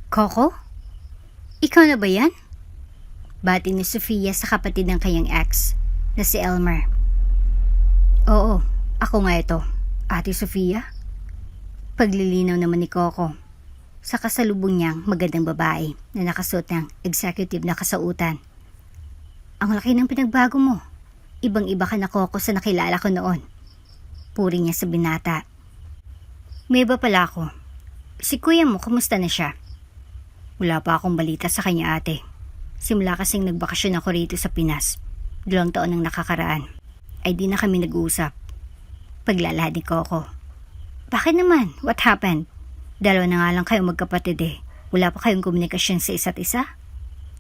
Coco? Ikaw na ba yan? Bati ni Sofia sa kapatid ng kanyang ex, na si Elmer. Oo, ako nga ito, Ate Sofia. Paglilinaw naman ni Coco sa kasalubong niyang magandang babae na nakasuot ng executive na kasautan. Ang laki ng pinagbago mo. Ibang-iba ka na, Coco, sa nakilala ko noon. Puri niya sa binata. May iba pala ako. Si kuya mo, kumusta na siya? Wala pa akong balita sa kanya, ate. Simula kasing nagbakasyon ako rito sa Pinas. 2 taon nang nakakaraan. Ay di na kami nag-uusap. Paglalahad ni Coco. Bakit naman? What happened? 2 na nga lang kayong magkapatid eh. Wala pa kayong komunikasyon sa isa't isa?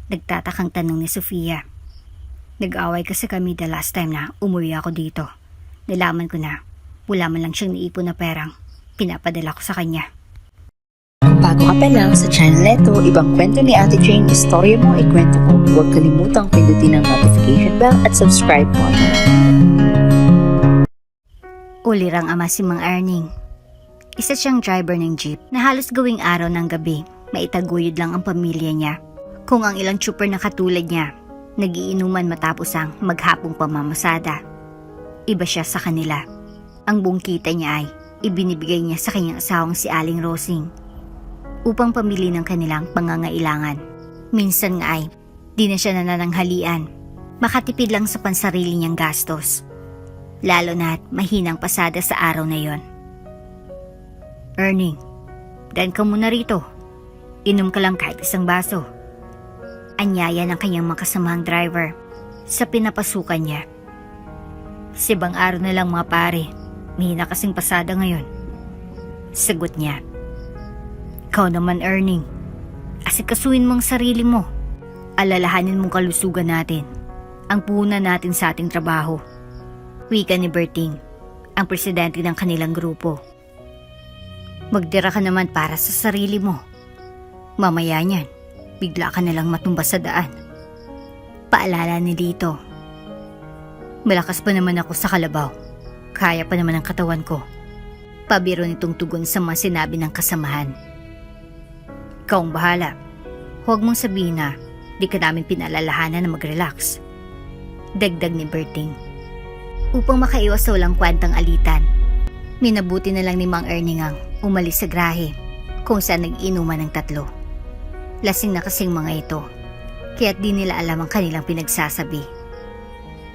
Nagtatakang tanong ni Sofia. Nag-away kasi kami the last time na umuwi ako dito. Nalaman ko na wala man lang siyang naipon na perang pinapadala ko sa kanya. Kung bago ka pa lang sa channel neto, ibang kwento ni Ate Jane, istorya mo, ikwento ko. Huwag kalimutang pindutin ang notification bell at subscribe button. Ulirang ama si Mang Erning. Isa siyang driver ng jeep na halos gawing araw ng gabi, maitaguyod lang ang pamilya niya. Kung ang ilang trooper na katulad niya, nagiinuman matapos ang maghapong pamamasada. Iba siya sa kanila. Ang buong kita niya ay ibinibigay niya sa kanyang asawang si Aling Rosing upang pamili ng kanilang pangangailangan. Minsan nga ay di na siya nanananghalian, makatipid lang sa pansarili niyang gastos. Lalo na't mahinang pasada sa araw na yon. Erning, daan ka muna rito. Inom ka lang kahit isang baso. Anyaya ng kanyang makasamang driver sa pinapasukan niya. Sibang araw na lang mga pare, mahina kasing pasada ngayon. Sagot niya. Ikaw naman, Erning. Asikasuhin mo ang sarili mo. Alalahanin mong kalusugan natin. Ang puhunan natin sa ating trabaho. Wika ni Berting, ang presidente ng kanilang grupo. Magdira ka naman para sa sarili mo. Mamaya niyan, bigla ka nalang matumba sa daan. Paalala ni Lito. Malakas pa naman ako sa kalabaw. Kaya pa naman ang katawan ko. Pabiro nitong tugon sa mga sinabi ng kasamahan. Ikaw ang bahala. Huwag mong sabihin na di ka namin pinalalahanan na mag-relax. Dagdag ni Berting. Upang makaiwas sa walang kwentang alitan, minabuti na lang ni Mang Erning ang umalis sa grahe kung saan nag-inuman ng 3. Lasing na kasing mga ito, kaya't di nila alam ang kanilang pinagsasabi.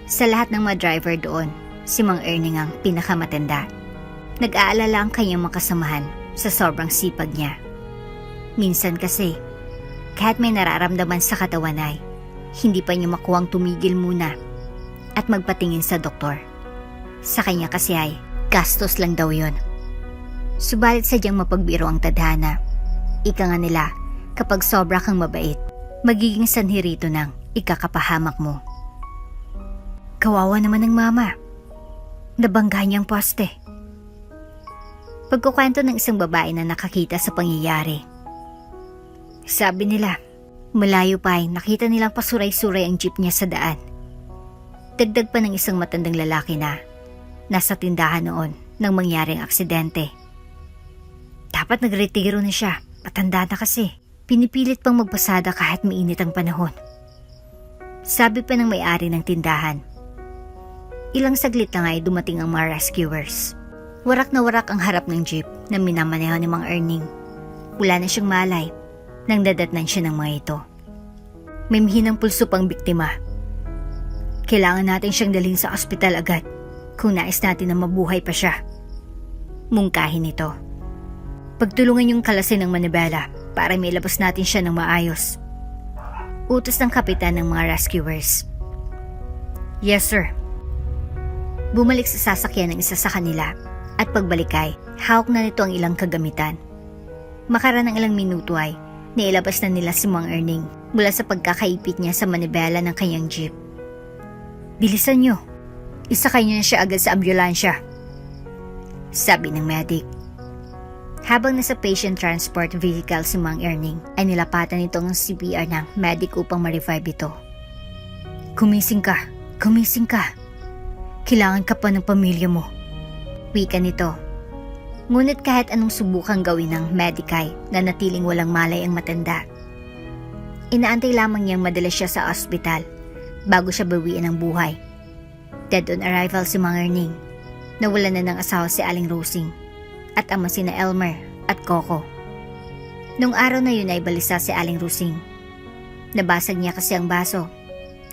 Sa lahat ng mga driver doon, si Mang Erning ang pinakamatanda. Nag-aalala ang kanyang makasamahan sa sobrang sipag niya. Minsan kasi, kahit may nararamdaman sa katawan ay, hindi pa niya makuwang tumigil muna at magpatingin sa doktor. Sa kanya kasi ay, gastos lang daw yon. Subalit sadyang mapagbiro ang tadhana. Ika nga nila, kapag sobra kang mabait, magiging sanhi rito ng ikakapahamak mo. Kawawa naman ng mama. Nabangga niyang poste. Pagkukwento ng isang babae na nakakita sa pangyayari. Sabi nila, malayo pa ay nakita nilang pasuray-suray ang jeep niya sa daan. Dagdag pa ng isang matandang lalaki na nasa tindahan noon nang mangyari ang aksidente. Dapat nagretiro na siya, matanda na kasi. Pinipilit pang magpasada kahit mainit ang panahon. Sabi pa ng may-ari ng tindahan. Ilang saglit lang ay dumating ang mga rescuers. Warak na warak ang harap ng jeep na minamaneho ni Mang Erning. Wala na siyang malay nang dadatnan siya ng mga ito. May mihinang pulso pang biktima. Kailangan natin siyang dalhin sa ospital agad kung nais natin na mabuhay pa siya. Mungkahin ito. Pagtulungan yung kalasin ng manibela para may labas natin siya ng maayos. Utos ng kapitan ng mga rescuers. Yes, sir. Bumalik sa sasakyan ng isa sa kanila at pagbalik ay hawak na nito ang ilang kagamitan. Makaraan ng ilang minuto ay nailabas na nila si Mang Erning mula sa pagkakaipit niya sa manibela ng kanyang jeep. Bilisan niyo. Isakay niyo na siya agad sa ambulansya. Sabi ng medic. Habang nasa patient transport vehicle si Mang Erning ay nilapatan nito ang CPR ng medic upang ma-revive ito. Gumising ka. Gumising ka. Kailangan ka pa ng pamilya mo. Wika nito. Ngunit kahit anong subukang gawin ng Medikay na natiling walang malay ang matanda, inaantay lamang niyang madala siya sa ospital bago siya bawiin ng buhay. Dead on arrival si Mang Erning. Nawalan na ng asawa si Aling Rosing at ama sina Elmer at Coco. Nung araw na yun ay balisa si Aling Rosing. Nabasag niya kasi ang baso.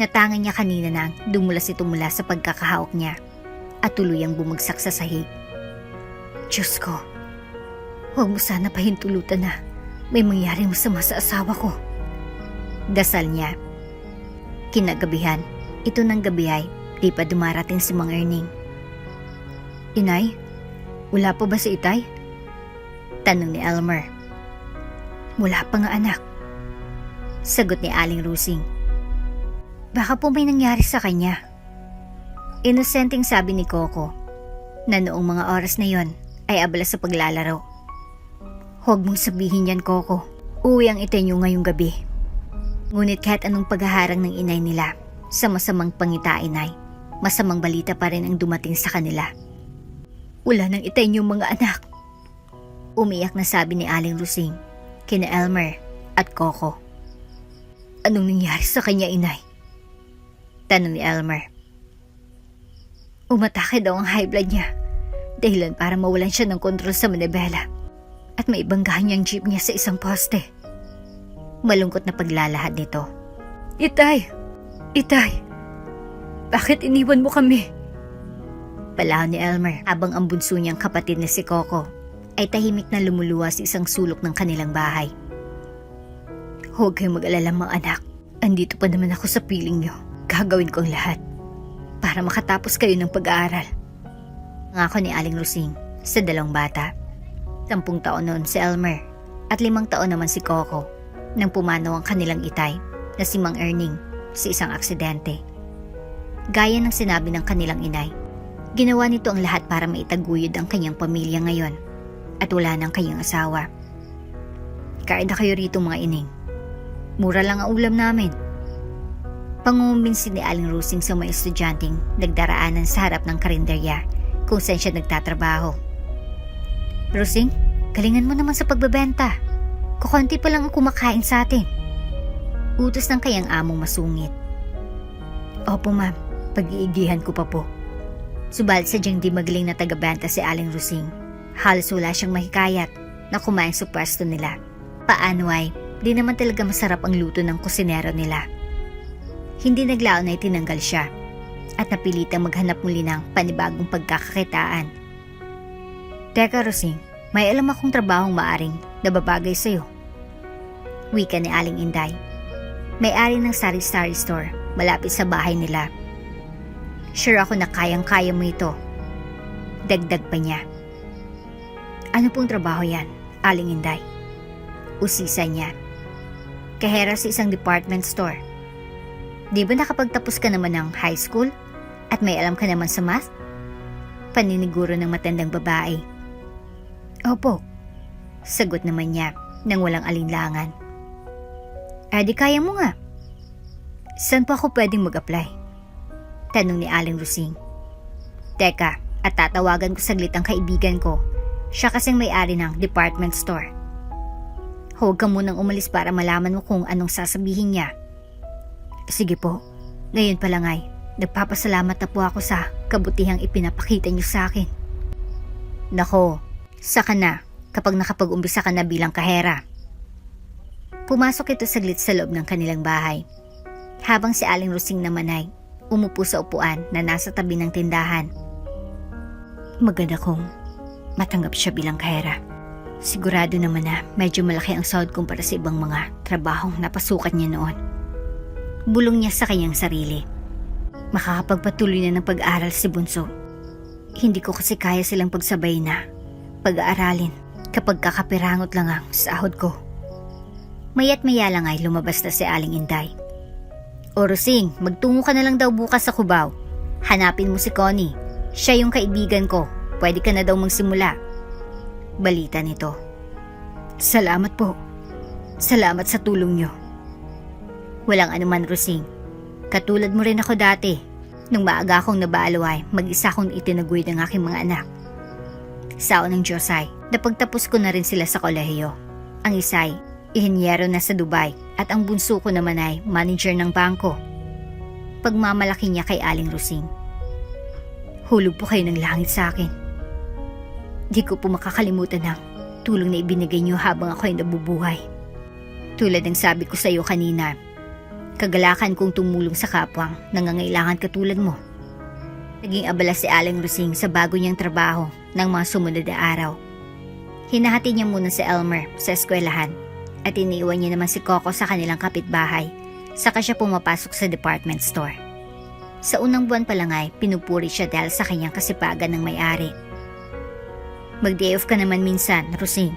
Natangan niya kanina nang dumula sa pagkakahawak niya at tuluyang bumagsak sa sahig. Diyos ko, huwag mo sana pahintulutan na may mangyaring masama sa asawa ko. Dasal niya. Kinagabihan, ito ng gabi ay di pa dumarating si Mang Erning. Inay, wala pa ba si Itay? Tanong ni Elmer. Wala pa nga anak. Sagot ni Aling Rosing. Baka po may nangyari sa kanya. Inosenteng sabi ni Coco na noong mga oras na yon ay abala sa paglalaro. Huwag mong sabihin yan, Coco. Uwi ang Itay niyo ngayong gabi. Ngunit kahit anong paghaharang ng inay nila sa masamang pangitain ay masamang balita pa rin ang dumating sa kanila. Wala nang Itay niyong mga anak. Umiyak na sabi ni Aling Rosing kina Elmer at Coco. Anong nangyari sa kanya, inay? Tanong ni Elmer. Umatake daw ang high blood niya. Dahilan para mawalan siya ng kontrol sa manibela. At maibanggahan niyang jeep niya sa isang poste. Malungkot na paglalahad nito. Itay! Itay! Bakit iniwan mo kami? Palaw ni Elmer habang ang bunso niyang kapatid na si Coco ay tahimik na lumuluwa sa isang sulok ng kanilang bahay. Huwag kayong mag-alala mga anak. Andito pa naman ako sa piling niyo. Gagawin ko ang lahat para makatapos kayo ng pag-aaral. Ngako ni Aling Rosing sa dalawang bata. 10 taon noon si Elmer at 5 taon naman si Coco nang pumanaw ang kanilang Itay na si Mang Erning sa isang aksidente. Gaya ng sinabi ng kanilang inay, ginawa nito ang lahat para maitaguyod ang kanyang pamilya ngayon at wala ng kanyang asawa. Kain na kayo rito mga ining. Mura lang ang ulam namin. Pangumbinsi ni Aling Rosing sa mga estudyanteng nagdaraanan sa harap ng karinderya kung saan siya nagtatrabaho. Rosing, galingan mo naman sa pagbebenta. Kukunti pa lang ang kumakain sa atin. Utos ng kayang among masungit. Opo ma'am, pag-iigihan ko pa po. Subalit sadyang di magaling na tagabenta si Aling Rosing. Halos wala siyang mahikayat na kumain sa pwesto nila. Paano ay, di naman talaga masarap ang luto ng kusinero nila. Hindi naglaon na itinanggal siya at napilitang maghanap muli ng panibagong pagkakakitaan. Teka Rosing, may alam akong trabahong maaring nababagay sa'yo. Wika ni Aling Inday. May-ari ng sari-sari store malapit sa bahay nila. Sure ako na kayang-kaya mo ito. Dagdag pa niya. Ano pong trabaho yan, Aling Inday? Usisa niya. Kahera sa isang department store. Di ba nakapagtapos ka naman ng high school at may alam ka naman sa math? Paniniguro ng matandang babae. Opo, sagot naman niya nang walang alinlangan. Di kaya mo nga. Saan pa ako pwedeng mag-apply? Tanong ni Aling Rosing. Teka, at tatawagan ko saglit ang kaibigan ko. Siya kasing may-ari ng department store. Huwag ka munang umalis para malaman mo kung anong sasabihin niya. Sige po, ngayon pa lang ay nagpapasalamat na po ako sa kabutihang ipinapakita niyo sa akin. Nako, saka na kapag nakapag-umpisa ka na bilang kahera. Pumasok ito saglit sa loob ng kanilang bahay. Habang si Aling Rosing naman ay umupo sa upuan na nasa tabi ng tindahan. Maganda kong matanggap siya bilang kahera. Sigurado naman na medyo malaki ang sahod kumpara sa ibang mga trabahong napasukan niya noon. Bulong niya sa kanyang sarili. Makakapagpatuloy na ng pag-aaral si Bunso. Hindi ko kasi kaya silang pagsabay na pag-aaralin kapag kakapirangot lang ang sahod ko. Maya't maya lang ay lumabas na si Aling Inday. O Rosing, magtungo ka na lang daw bukas sa Cubao. Hanapin mo si Connie. Siya yung kaibigan ko. Pwede ka na daw magsimula. Balita nito. Salamat po. Salamat sa tulong niyo. Walang anuman Rosing. Katulad mo rin ako dati. Nung maaga akong nabalo ay mag-isa akong itinaguyod ang aking mga anak. Sao ng Diyos ay, napagtapos ko na rin sila sa kolehiyo. Ang isa ay, ihinyero na sa Dubai at ang bunso ko naman ay manager ng bangko. Pagmamalaki niya kay Aling Rosing. Hulog po kayo ng langit sa akin. Di ko po makakalimutan ang tulong na ibinigay niyo habang ako ay nabubuhay. Tulad ng sabi ko sa iyo kanina, kagalakan kong tumulong sa kapwang nangangailangan katulad mo. Naging abala si Aling Rosing sa bago niyang trabaho ng mga sumunod na araw. Hinahati niya muna si Elmer sa eskwelahan at iniiwan niya naman si Coco sa kanilang kapitbahay, saka siya pumapasok sa department store. Sa unang buwan pa lang ay pinupuri siya dahil sa kanyang kasipagan ng may-ari. Mag-day off ka naman minsan, Rosing.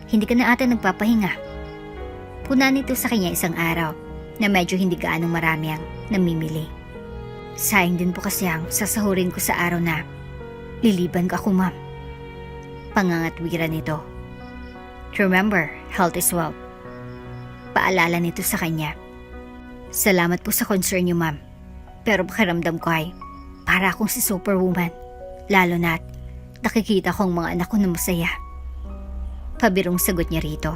Hindi ka na ata nagpapahinga. Puna nito sa kanya isang araw na medyo hindi gaanong marami ang namimili. Sayang din po kasi ang sasahurin ko sa araw na liliban ka ko, ma'am. Pangangatwiran nito. Remember, health is wealth. Paalala nito sa kanya. Salamat po sa concern niyo, ma'am. Pero pakiramdam ko ay para akong si Superwoman. Lalo na't nakikita ko ang mga anak ko na masaya. Pabirong sagot niya rito.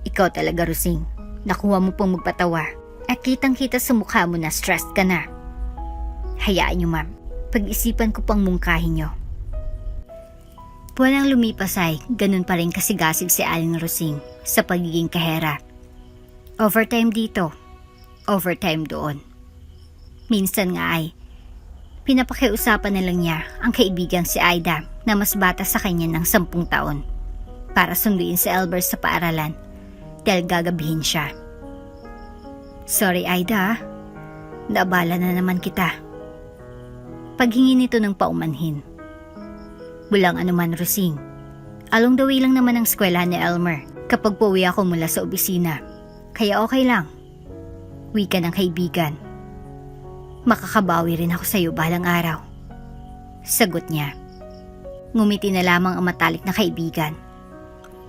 Ikaw talaga, Rosing. Nakuha mo pong magpatawa at kitang-kita sa mukha mo na stressed ka na. Hayaan niyo, ma'am. Pag-isipan ko pang mungkahin niyo. Buwan ang lumipas ay ganun pa rin kasigasig si Aling Rosing sa pagiging kahera. Overtime dito, overtime doon. Minsan nga ay pinapakiusapan na lang niya ang kaibigang si Aida na mas bata sa kanya ng 10 taon para sunduin si Albert sa paaralan dahil gagabihin siya. Sorry, Aida. Naabala na naman kita. Paghingi nito ng paumanhin. Walang anuman, Rosing. Along the way lang naman ang eskwelahan ni Elmer kapag pauwi ako mula sa opisina. Kaya okay lang. Wika ng kaibigan. Makakabawi rin ako sa iyo balang araw. Sagot niya. Ngumiti na lamang ang matalik na kaibigan.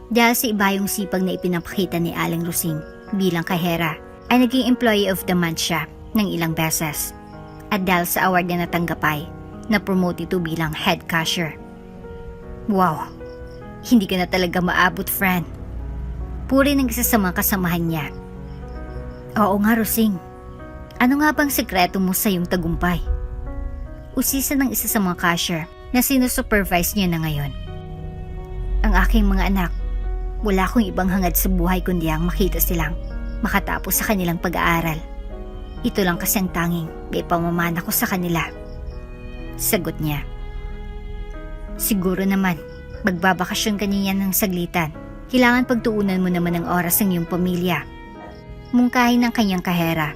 Dahil sa iba yung sipag na ipinapakita ni Aling Rosing bilang kahera, ay naging employee of the month siya ng ilang beses. At dahil sa award na natanggap ay, na-promote ito bilang head cashier. Wow, hindi ka na talaga maabot, friend. Puri ng isa sa mga kasamahan niya. Oo nga, Rosing. Ano nga bang sekreto mo sa iyong tagumpay? Usisa ng isa sa mga cashier na sinusupervise niya na ngayon. Ang aking mga anak, wala akong ibang hangad sa buhay kundi ang makita silang makatapos sa kanilang pag-aaral. Ito lang kasi ang tanging may pamamana ko sa kanila. Sagot niya. Siguro naman, magbabakasyon ka niya ng saglitan. Kailangan pagtuunan mo naman ng oras ng iyong pamilya. Mungkahin ng kanyang kahera.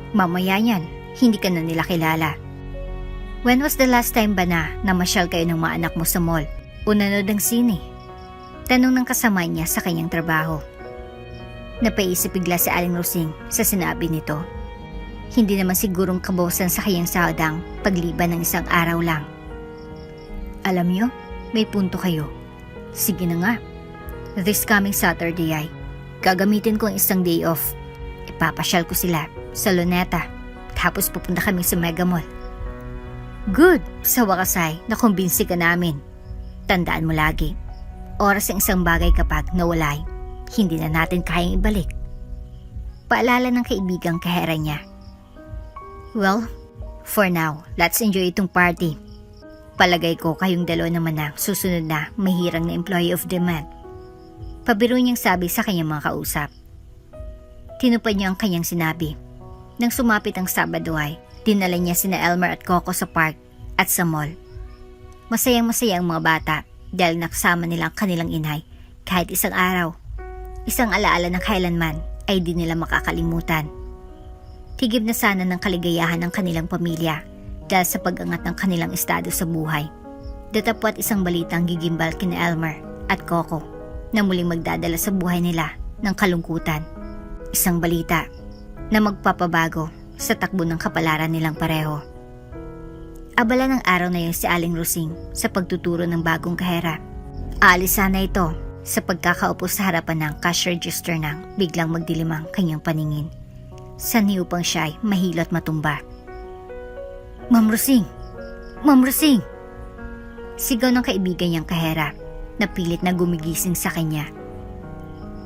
Mamaya yan, hindi ka na nila kilala. When was the last time ba na namasyal kayo ng mga anak mo sa mall o nanood ng sine? Tanong ng kasama niya sa kanyang trabaho. Napaisip bigla si Aling Rosing sa sinabi nito. Hindi naman sigurong kabawasan sa kanyang sahod pagliban ng isang araw lang. Alam niyo, may punto kayo. Sige na nga. This coming Saturday ay gagamitin ko ang isang day off. Ipapasyal ko sila sa Luneta, tapos pupunta kami sa Mega Mall. Good! Sa wakas ay nakumbinsi ka namin. Tandaan mo lagi, oras ang isang bagay kapag nawala ay hindi na natin kayang ibalik. Paalala ng kaibigang kahera niya. Well, for now, let's enjoy itong party. Palagay ko kayong dalawa naman ang susunod na mahirang na employee of the month. Pabiro niyang sabi sa kanyang mga kausap. Tinupad niya ang kanyang sinabi. Nang sumapit ang Sabado ay, dinala niya sina Elmer at Coco sa park at sa mall. Masayang-masaya ang mga bata dahil nakasama nila ang kanilang inay kahit isang araw. Isang alaala na kailanman ay di nila makakalimutan. Tigib na sana ng kaligayahan ng kanilang pamilya dahil sa pag-angat ng kanilang estado sa buhay. Datapwat isang balitang gigimbal kina Elmer at Coco na muling magdadala sa buhay nila ng kalungkutan. Isang balita na magpapabago sa takbo ng kapalaran nilang pareho. Abala ng araw na yun si Aling Rosing sa pagtuturo ng bagong kahera. Aalis sana ito sa pagkakaupo sa harapan ng cash register nang biglang magdilim ang kanyang paningin. Sanhi upang siya ay mahilo at matumba. Ma'am Rosing! Ma'am Rosing! Sigaw ng kaibigan niyang kahera na pilit na gumigising sa kanya.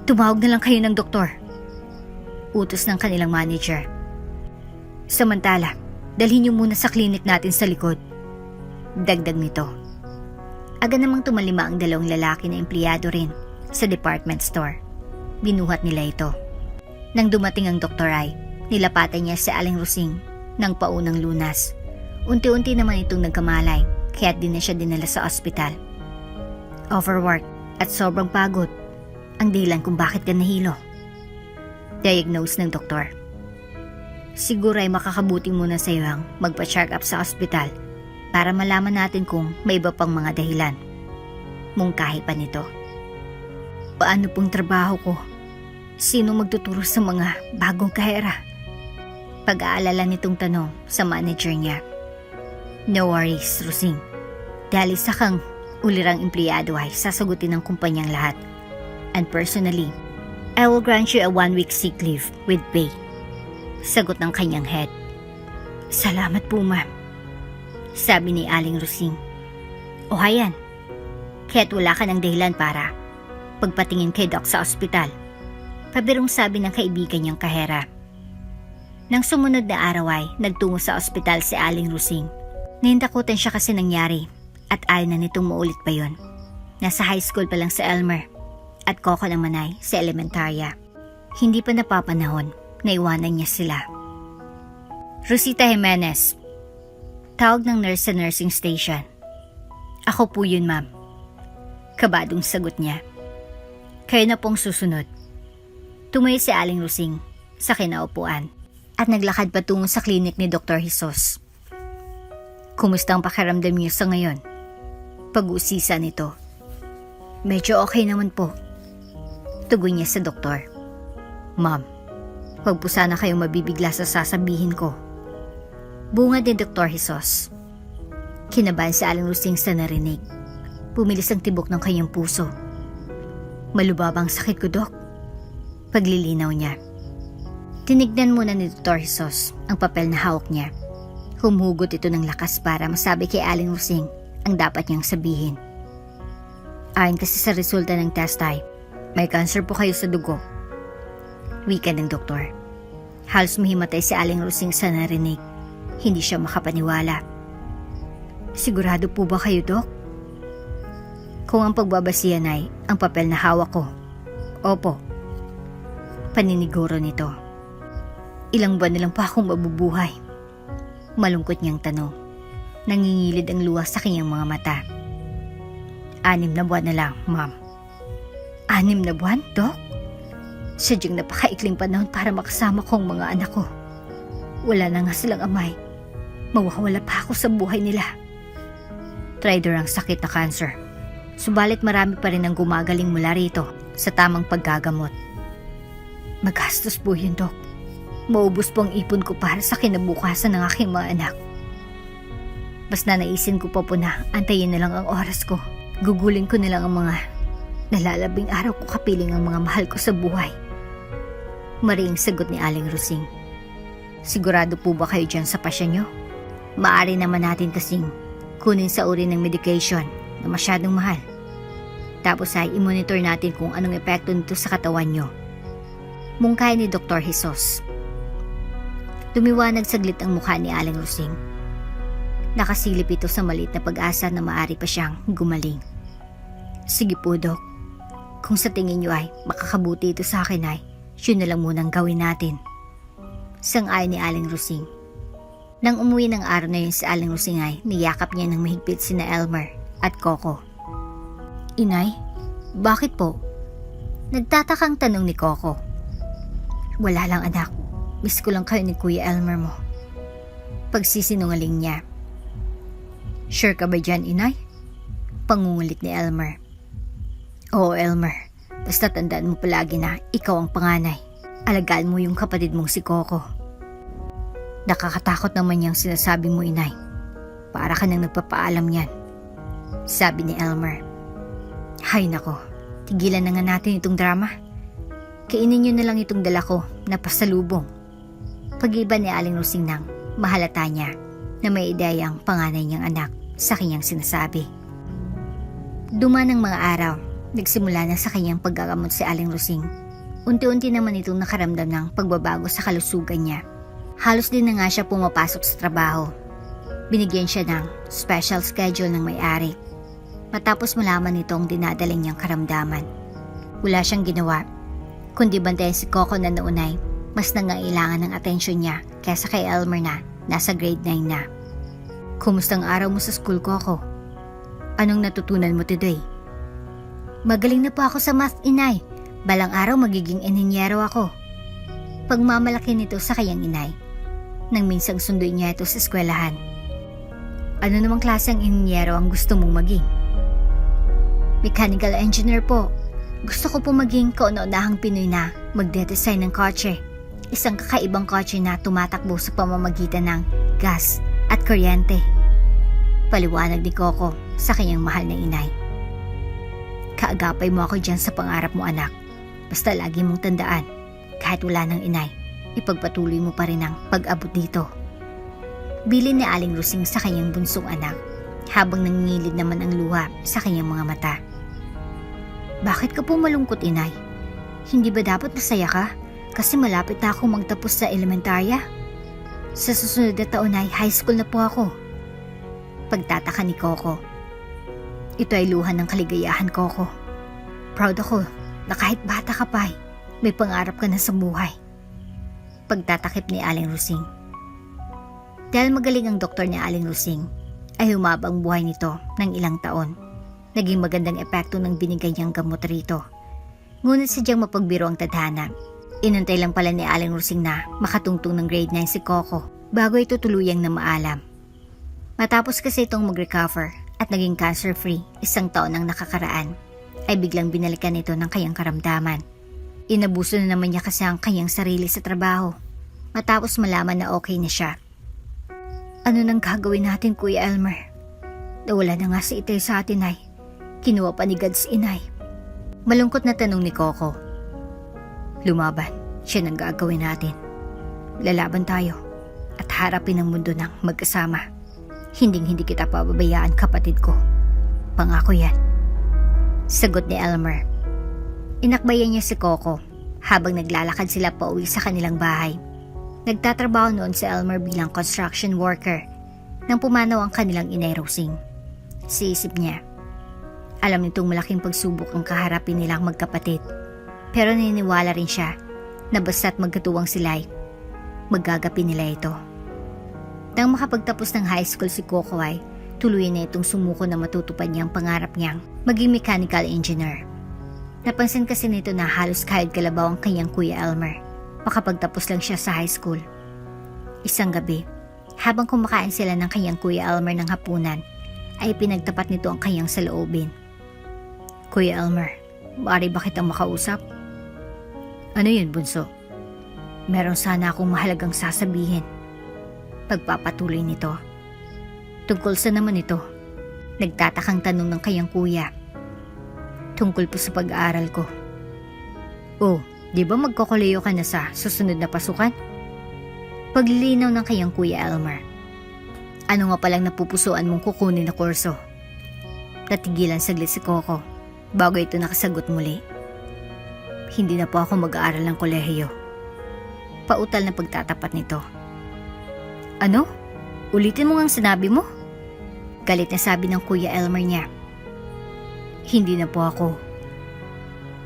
Tumawag na lang kayo ng doktor. Utos ng kanilang manager. Samantala, dalhin niyo muna sa klinik natin sa likod. Dagdag nito. Agad namang tumalima ang dalawang lalaki na empleyado rin sa department store. Binuhat nila ito. Nang dumating ang doktor ay, nilapatan niya si Aling Rosing ng paunang lunas. Unti-unti naman itong nagkamalay, kaya't di na siya dinala sa ospital. Overwork at sobrang pagod ang dahilan kung bakit ka nahilo. Diagnose ng doktor. Siguro ay makakabuti muna sa iyo ang magpa-check up sa ospital para malaman natin kung may iba pang mga dahilan. Mungkahi pa nito. Paano pong trabaho ko? Sino magtuturo sa mga bagong kahera? Pag-aalala nitong tanong sa manager niya. No worries, Rosing. Dahil isa kang ulirang empleyado ay sasagutin ng kumpanyang lahat. And personally, I will grant you a 1-week sick leave with pay. Sagot ng kanyang head. Salamat po, ma'am. Sabi ni Aling Rosing. O hayan, kaya't wala ka ng dahilan para pagpatingin kay Doc sa ospital. Pabirong sabi ng kaibigan niyang kahera. Nang sumunod na araw ay nagtungo sa ospital si Aling Rosing. Nahintakutan siya kasi nangyari at ayaw na nitong maulit pa yon. Nasa high school pa lang si Elmer at Coco naman ay sa elementarya. Hindi pa napapanahon na iwanan niya sila. Rosita Jimenez. Tawag ng nurse sa nursing station. Ako po yun, ma'am. Kabadong sagot niya. Kayo na pong susunod. Tumayo si Aling Rosing sa kinaupuan at naglakad patungo sa klinik ni Dr. Jesus. Kumusta ang pakiramdam niyo sa ngayon? Pag-uusisa nito. Medyo okay naman po. Tugon niya sa doktor. Ma'am, huwag po sana kayong mabibigla sa sasabihin ko. Bungad ni Dr. Jesus. Kinabahan si Aling Rosing sa narinig. Pumilis ang tibok ng kanyang puso. Malubabang sakit ko, Dok. Paglilinaw niya. Tinignan muna ni Dr. Jesus ang papel na hawak niya. Humugot ito ng lakas para masabi kay Aling Rosing ang dapat niyang sabihin. Ayon kasi sa resulta ng test ay, may cancer po kayo sa dugo. Wika ng doktor. Halos mahimatay si Aling Rosing sa narinig. Hindi siya makapaniwala. Sigurado po ba kayo, Dok? Kung ang pagbabasihan ay ang papel na hawak ko. Opo. Paniniguro nito. Ilang buwan na lang pa akong mabubuhay. Malungkot niyang tanong. Nangingilid ang luha sa kanyang mga mata. 6 na buwan na lang, ma'am. 6 na buwan, Dok? Sadyang napakaikling panahon para makasama ko ang mga anak ko. Wala na nga silang amay. Mawawala pa ako sa buhay nila. Tridor ang sakit na cancer. Subalit marami pa rin ang gumagaling mula rito sa tamang paggagamot. Magastos po yun, Dok. Maubos po ang ipon ko para sa kinabukasan ng aking mga anak. Mas nanaisin ko pa po na antayin na lang ang oras ko. Gugulin ko na lang ang mga nalalabing araw ko kapiling ang mga mahal ko sa buhay. Mariing sagot ni Aling Rosing. Sigurado po ba kayo dyan sa pasya nyo? Maari naman natin kasing kunin sa uri ng medication na masyadong mahal. Tapos ay i-monitor natin kung anong epekto nito sa katawan nyo. Mungkahi ni Dr. Jesus. Lumiwanag saglit ang mukha ni Aling Rosing. Nakasilip ito sa maliit na pag-asa na maaari pa siyang gumaling. Sige po, Dok. Kung sa tingin niyo ay makakabuti ito sa akin ay, yun na lang munang gawin natin. Sang-ayon ni Aling Rosing. Nang umuwi ng araw na yun si Aling Rosing ay niyakap niya ng mahigpit sina Elmer at Coco. Inay, bakit po? Nagtatakang tanong ni Coco. Wala lang, anak. Miss ko lang kayo ni Kuya Elmer mo. Pagsisinungaling niya. Sure ka ba dyan, Inay? Pangungulit ni Elmer. Oo, Elmer. Basta tandaan mo palagi na ikaw ang panganay. Alagaan mo yung kapatid mong si Coco. Nakakatakot naman yung sinasabi mo, Inay. Para ka nang nagpapaalam yan. Sabi ni Elmer. Hay nako, tigilan na nga natin itong drama. Kainin niyo na lang itong dala ko na pasalubong. Pag-iba ni Aling Rosing nang mahalata niya na may ideyang panganay niyang anak sa kanyang sinasabi. Dumaan ng mga araw, nagsimula na sa kanyang paggagamot si Aling Rosing. Unti-unti naman itong nakaramdam ng pagbabago sa kalusugan niya. Halos din na nga siya pumapasok sa trabaho. Binigyan siya ng special schedule ng may-ari. Matapos malaman nitong dinadaling niyang karamdaman. Wala siyang ginawa, kundi bantayan si Coco na noon ay mas nangailangan ng atensyon niya kaysa kay Elmer na nasa grade 9 na. Kumustang araw mo sa school, Coco? Anong natutunan mo today? Magaling na po ako sa math, inay. Balang araw magiging ininyero ako. Pagmamalaki nito sa kanyang inay, nang minsang sunduin niya ito sa eskwelahan. Ano namang klaseng ininyero ang gusto mong maging? Mechanical engineer po. Gusto ko po maging kauna-unahang Pinoy na magde-design ng kotse. Isang kakaibang kotse na tumatakbo sa pamamagitan ng gas at kuryente. Paliwanag ni Coco sa kanyang mahal na inay. Kaagapay mo ako dyan sa pangarap mo, anak. Basta lagi mong tandaan, kahit wala ng inay, ipagpatuloy mo pa rin ang pag-abot dito. Bilin ni Aling Rosing sa kanyang bunsong anak, habang nangingilid naman ang luha sa kanyang mga mata. Bakit ka po malungkot, inay? Hindi ba dapat masaya ka? Kasi malapit na akong magtapos sa elementarya. Sa susunod na taon ay high school na po ako. Pagtataka ni Coco. Ito ay luha ng kaligayahan, Coco. Proud ako na kahit bata ka pa may pangarap ka na sa buhay. Pagtatakip ni Aling Rosing. Dahil magaling ang doktor ni Aling Rosing, ay humaba ang buhay nito ng ilang taon. Naging magandang epekto ng binigay niyang gamot rito. Ngunit sadyang mapagbiro ang tadhana. Inantay lang pala ni Aling Rosing na makatungtong ng grade 9 si Coco bago ito tuluyang na maalam. Matapos kasi itong mag-recover at naging cancer-free 1 taon ang nakakaraan, ay biglang binalikan ito ng kanyang karamdaman. Inabuso na naman niya kasi ang kanyang sarili sa trabaho matapos malaman na okay na siya. Ano nang gagawin natin, Kuya Elmer? Nawala na nga si Itay sa atin ay. Kinuha pa ni God si inay. Malungkot na tanong ni Coco. Lumaban, siya nang gagawin natin. Lalaban tayo at harapin ang mundo ng magkasama. Hinding-hindi kita pababayaan, kapatid ko. Pangako yan. Sagot ni Elmer. Inakbayan niya si Coco habang naglalakad sila pauwi sa kanilang bahay. Nagtatrabaho noon si Elmer bilang construction worker nang pumanaw ang kanilang inay Rosing. Siisip niya. Alam nitong malaking pagsubok ang kaharapin nilang magkapatid. Pero naniniwala rin siya na basta't magkatuwang sila'y maggagapi nila ito. Nang makapagtapos ng high school si Coco ay tuluyan na itong sumuko na matutupad niyang pangarap niyang maging mechanical engineer. Napansin kasi nito na halos kahit kalabaw ang kanyang Kuya Elmer makapagtapos lang siya sa high school. Isang gabi, habang kumakain sila ng kanyang Kuya Elmer ng hapunan, ay pinagtapat nito ang kanyang saloobin. Kuya Elmer, maaari ba kitang makausap? Ano yun, bunso? Meron sana akong mahalagang sasabihin. Pagpapatuloy nito. Tungkol sa naman ito? Nagtatakang tanong ng kanyang kuya. Tungkol po sa pag-aaral ko. Oh, di ba magkokoleyo ka na sa susunod na pasukan? Paglilinaw ng kanyang Kuya Elmer. Ano nga palang napupusuan mong kukunin na kurso? Natigilan saglit si Coco bago ito nakasagot muli. Hindi na po ako mag-aaral ng kolehiyo. Pautal na pagtatapat nito. Ano? Ulitin mo ngang sinabi mo? Galit na sabi ng Kuya Elmer niya. Hindi na po ako.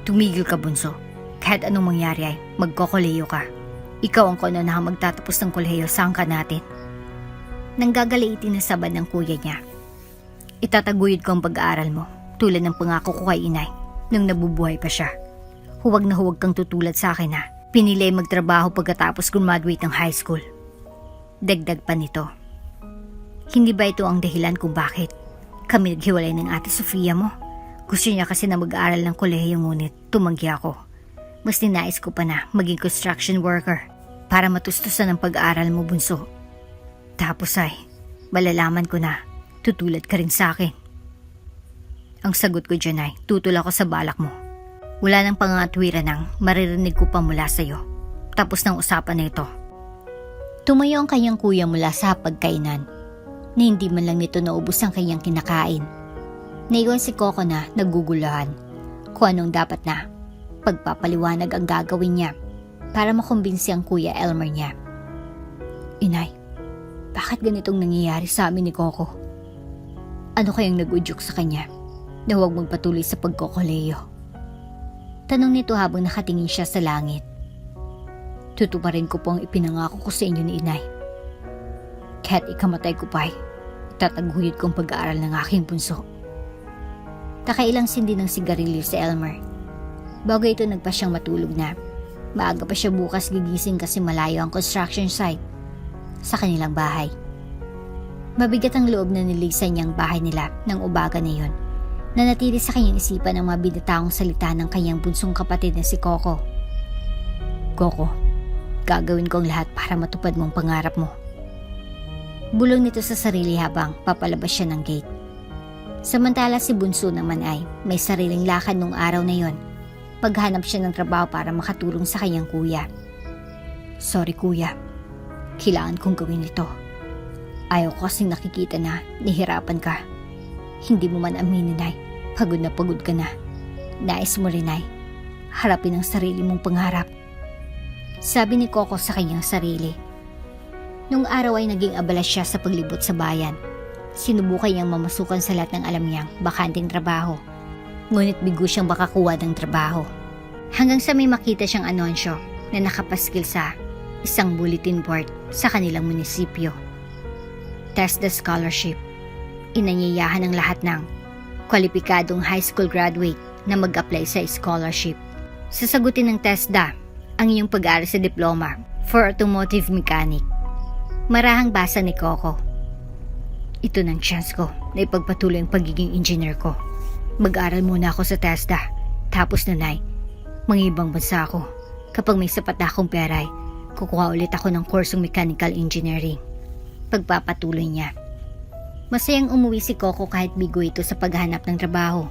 Tumigil ka, bunso. Kahit anong mangyari ay magkokoleyo ka. Ikaw ang kaunahang magtatapos ng kolehiyo sa angka natin. Nanggagaliitin na sabad ng kuya niya. Itataguyod ko ang pag-aaral mo tulad ng pangako ko kay inay nung nabubuhay pa siya. Huwag na huwag kang tutulad sa akin, ha. Pinili magtrabaho pagkatapos graduate ng high school. Dagdag pa nito. Hindi ba ito ang dahilan kung bakit kami naghiwalay ng ate Sofia mo? Gusto niya kasi na mag-aaral ng kolehiyo ngunit tumanggi ako. Mas ninais ko pa na maging construction worker para matustusan ang pag-aaral mo, bunso. Tapos ay malalaman ko na tutulad ka rin sa akin. Ang sagot ko dyan ay tutol ako sa balak mo. Wala nang pangatwiran nang maririnig ko pa mula sa'yo. Tapos ng usapan na ito. Tumayo ang kanyang kuya mula sa pagkainan na hindi man lang nito naubos ang kanyang kinakain. Naiwan si Coco na naguguluhan kung anong dapat na pagpapaliwanag ang gagawin niya para makumbinsi ang Kuya Elmer niya. Inay, bakit ganitong nangyayari sa amin ni Coco? Ano kayang nag-udyok sa kanya na huwag magpatuloy sa pagkokoleyo? Tanong nito habang nakatingin siya sa langit. Tutuparin ko po ang ipinangako ko sa inyo ni Inay. Kahit ikamatay ko pa, itataguyod kong pag-aaral ng aking bunso. Nakailang sindi ng sigarilyo si Elmer. Bago ito nagpa siyang matulog na. Maaga pa siya bukas gigising kasi malayo ang construction site sa kanilang bahay. Mabigat ang loob na nilisan niyang bahay nila ng umaga na yun. Nanatili sa kanyang isipan ang mga binataong salita ng kanyang bunsong kapatid na si Coco. Coco, gagawin ko ang lahat para matupad mong pangarap mo. Bulong nito sa sarili habang papalabas siya ng gate. Samantala si Bunso naman ay may sariling lakad nung araw na yon. Paghanap siya ng trabaho para makatulong sa kanyang kuya. Sorry kuya, kailangan kong gawin ito. Ayaw ko kasing nakikita na nahihirapan ka. Hindi mo man aminin ay pagod na pagod ka na. Nais mo rin ay harapin ang sarili mong pangarap. Sabi ni Coco sa kanyang sarili. Nung araw ay naging abala siya sa paglibot sa bayan. Sinubukan niyang mamasukan sa lahat ng alam niyang bakanting trabaho. Ngunit bigo siyang makakuha ng trabaho. Hanggang sa may makita siyang anunsyo na nakapaskil sa isang bulletin board sa kanilang munisipyo. TESDA Scholarship. Inanyayahan ng lahat ng kwalipikadong high school graduate na mag-apply sa scholarship. Sasagutin ng TESDA ang iyong pag-aaral sa diploma for automotive mechanic. Marahang basa ni Coco. Ito ng chance ko na ipagpatuloy ang pagiging engineer ko. Mag-aaral muna ako sa TESDA. Tapos nanay, mangibang bansa ako. Kapag may sapat na akong pera, kukuha ulit ako ng kursong mechanical engineering. Pagpapatuloy niya. Masayang umuwi si Coco kahit bigo ito sa paghahanap ng trabaho.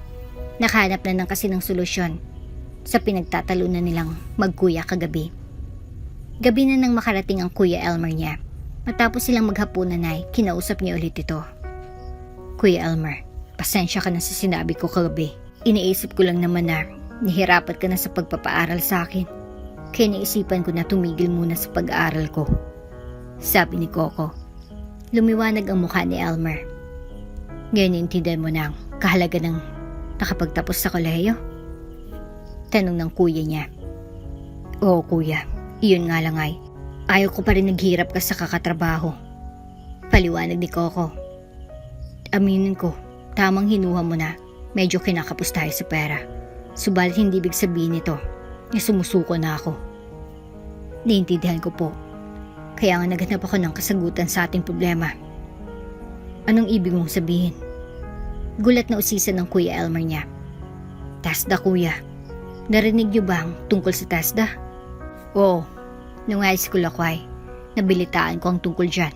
Nakahanap na ng kasi ng solusyon sa pinagtatalunan nilang magkuya kagabi. Gabi na nang makarating ang Kuya Elmer niya. Matapos silang maghapunan ay kinausap niya ulit ito. Kuya Elmer, pasensya ka na sa sinabi ko kagabi. Iniisip ko lang naman na nahirapat ka na sa pagpapaaral sa akin. Kaya naisipan ko na tumigil muna sa pag-aaral ko. Sabi ni Coco. Lumiwanag ang mukha ni Elmer. Ngayon naintindihan mo na ang kahalaga ng nakapagtapos sa kolehiyo? Tanong ng kuya niya. Oo kuya, iyon nga lang ay. Ayaw ko pa rin naghirap ka sa kakatrabaho. Paliwanag ni Coco. Aminin ko, tamang hinuha mo na medyo kinakapos tayo sa pera. Subalit hindi ibig sabihin nito na sumusuko na ako. Naiintindihan ko po. Kaya nga naghanap ako ng kasagutan sa ating problema. Anong ibig mong sabihin? Gulat na usisan ng Kuya Elmer niya. TESDA kuya. Narinig niyo ba ang tungkol sa TESDA? Oo. Nung high school ako ay nabilitaan ko ang tungkol dyan.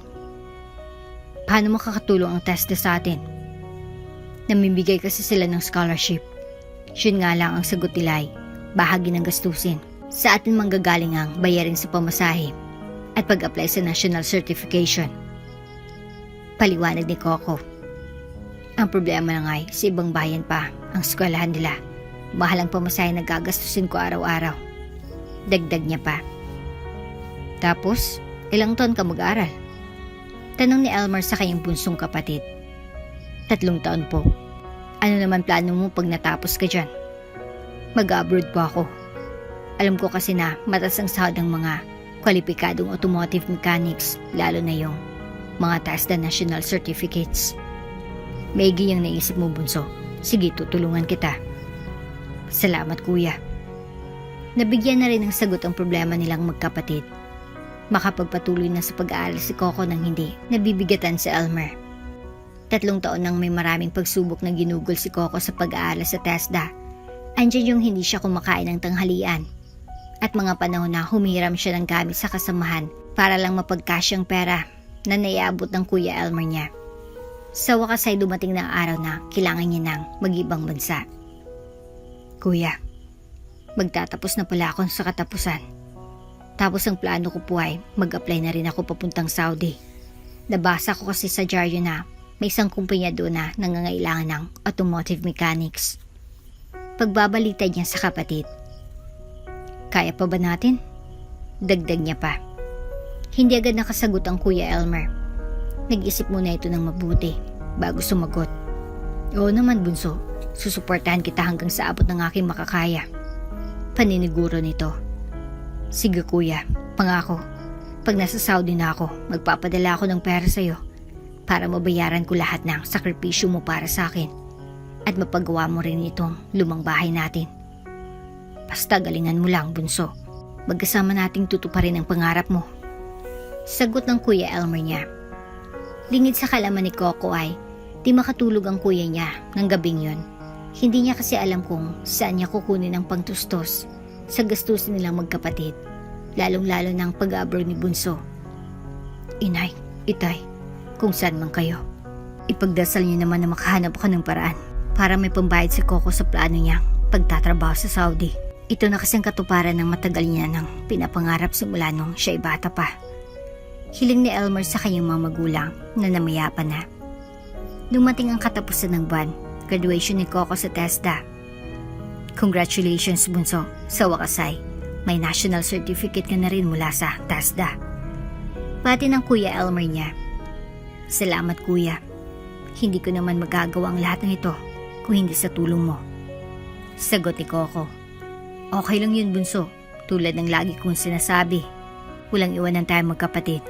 Paano makakatulong ang TESDA sa atin? Namimigay kasi sila ng scholarship. Yun nga lang ang sagot nila ay bahagi ng gastusin. Sa atin manggagaling ang bayarin sa pamasahe at pag-apply sa national certification. Paliwanag ni Coco. Ang problema lang ay sa ibang bayan pa ang eskwelahan nila. Mahal ang pamasahe na gagastusin ko araw-araw. Dagdag niya pa. Tapos, ilang taon ka mag-aaral? Tanong ni Elmer sa kanyang bunsong kapatid. 3 taon po. Ano naman plano mo pag natapos ka dyan? Mag-abroad po ako. Alam ko kasi na mataas ang sahod ng mga kwalipikadong automotive mechanics, lalo na yung mga TESDA national certificates. Maigi yung naisip mo, bunso. Sige, tutulungan kita. Salamat, kuya. Nabigyan na rin ng sagot ang problema nilang magkapatid. Makapagpatuloy na sa pag-aaral si Coco nang hindi nabibigatan si Elmer. 3 taon nang may maraming pagsubok na ginugol si Coco sa pag-aaral sa TESDA. Andiyan yung hindi siya kumakain ng tanghalian. At mga panahon na humiram siya ng gamit sa kasamahan para lang mapagkasyang pera na naiabot ng Kuya Elmer niya. Sa wakas ay dumating na araw na kailangan niya ng mag-ibang bansa. Kuya, magtatapos na pala ako sa katapusan. Tapos ang plano ko po ay mag-apply na rin ako papuntang Saudi. Nabasa ko kasi sa dyaryo na May isang kumpanya doon na nangangailangan ng automotive mechanics. Pagbabalita niya sa kapatid. Kaya pa ba natin? Dagdag niya pa. Hindi agad nakasagot ang Kuya Elmer. Nag-isip muna ito ng mabuti bago sumagot. Oo naman bunso, susuportahan kita hanggang sa abot ng aking makakaya. Paniniguro nito. Sige kuya, pangako. Pag nasa Saudi na ako, magpapadala ako ng pera sa'yo para mabayaran ko lahat ng sakripisyo mo para sa akin at mapagawa mo rin itong lumang bahay natin. Basta galingan mo lang, bunso. Magkasama nating tutuparin ang pangarap mo. Sagot ng Kuya Elmer niya. Lingid sa kalaman ni Coco ay di makatulog ang kuya niya ng gabing yon. Hindi niya kasi alam kung saan niya kukunin ang pangtustos sa gastusin nilang magkapatid, lalong-lalo ng pag-abroad ni Bunso. Inay, itay, kung saan man kayo, ipagdasal niyo naman na makahanap ako ng paraan para may pambayad si Coco sa plano niyang pagtatrabaho sa Saudi. Ito na kasing katuparan ng matagal niya nang pinapangarap simula nung siya'y bata pa. Hiling ni Elmer sa kanyang mga magulang na namayapan na. Dumating ang katapusan ng buwan, graduation ni Coco sa TESDA. Congratulations bunso, sa wakas ay may national certificate ka na rin mula sa TESDA. Pati ng Kuya Elmer niya. Salamat kuya, hindi ko naman magagawa ang lahat ng ito kung hindi sa tulong mo. Sagot ni Coco. Okay lang yun bunso, tulad ng lagi kong sinasabi, walang iwanan tayong magkapatid.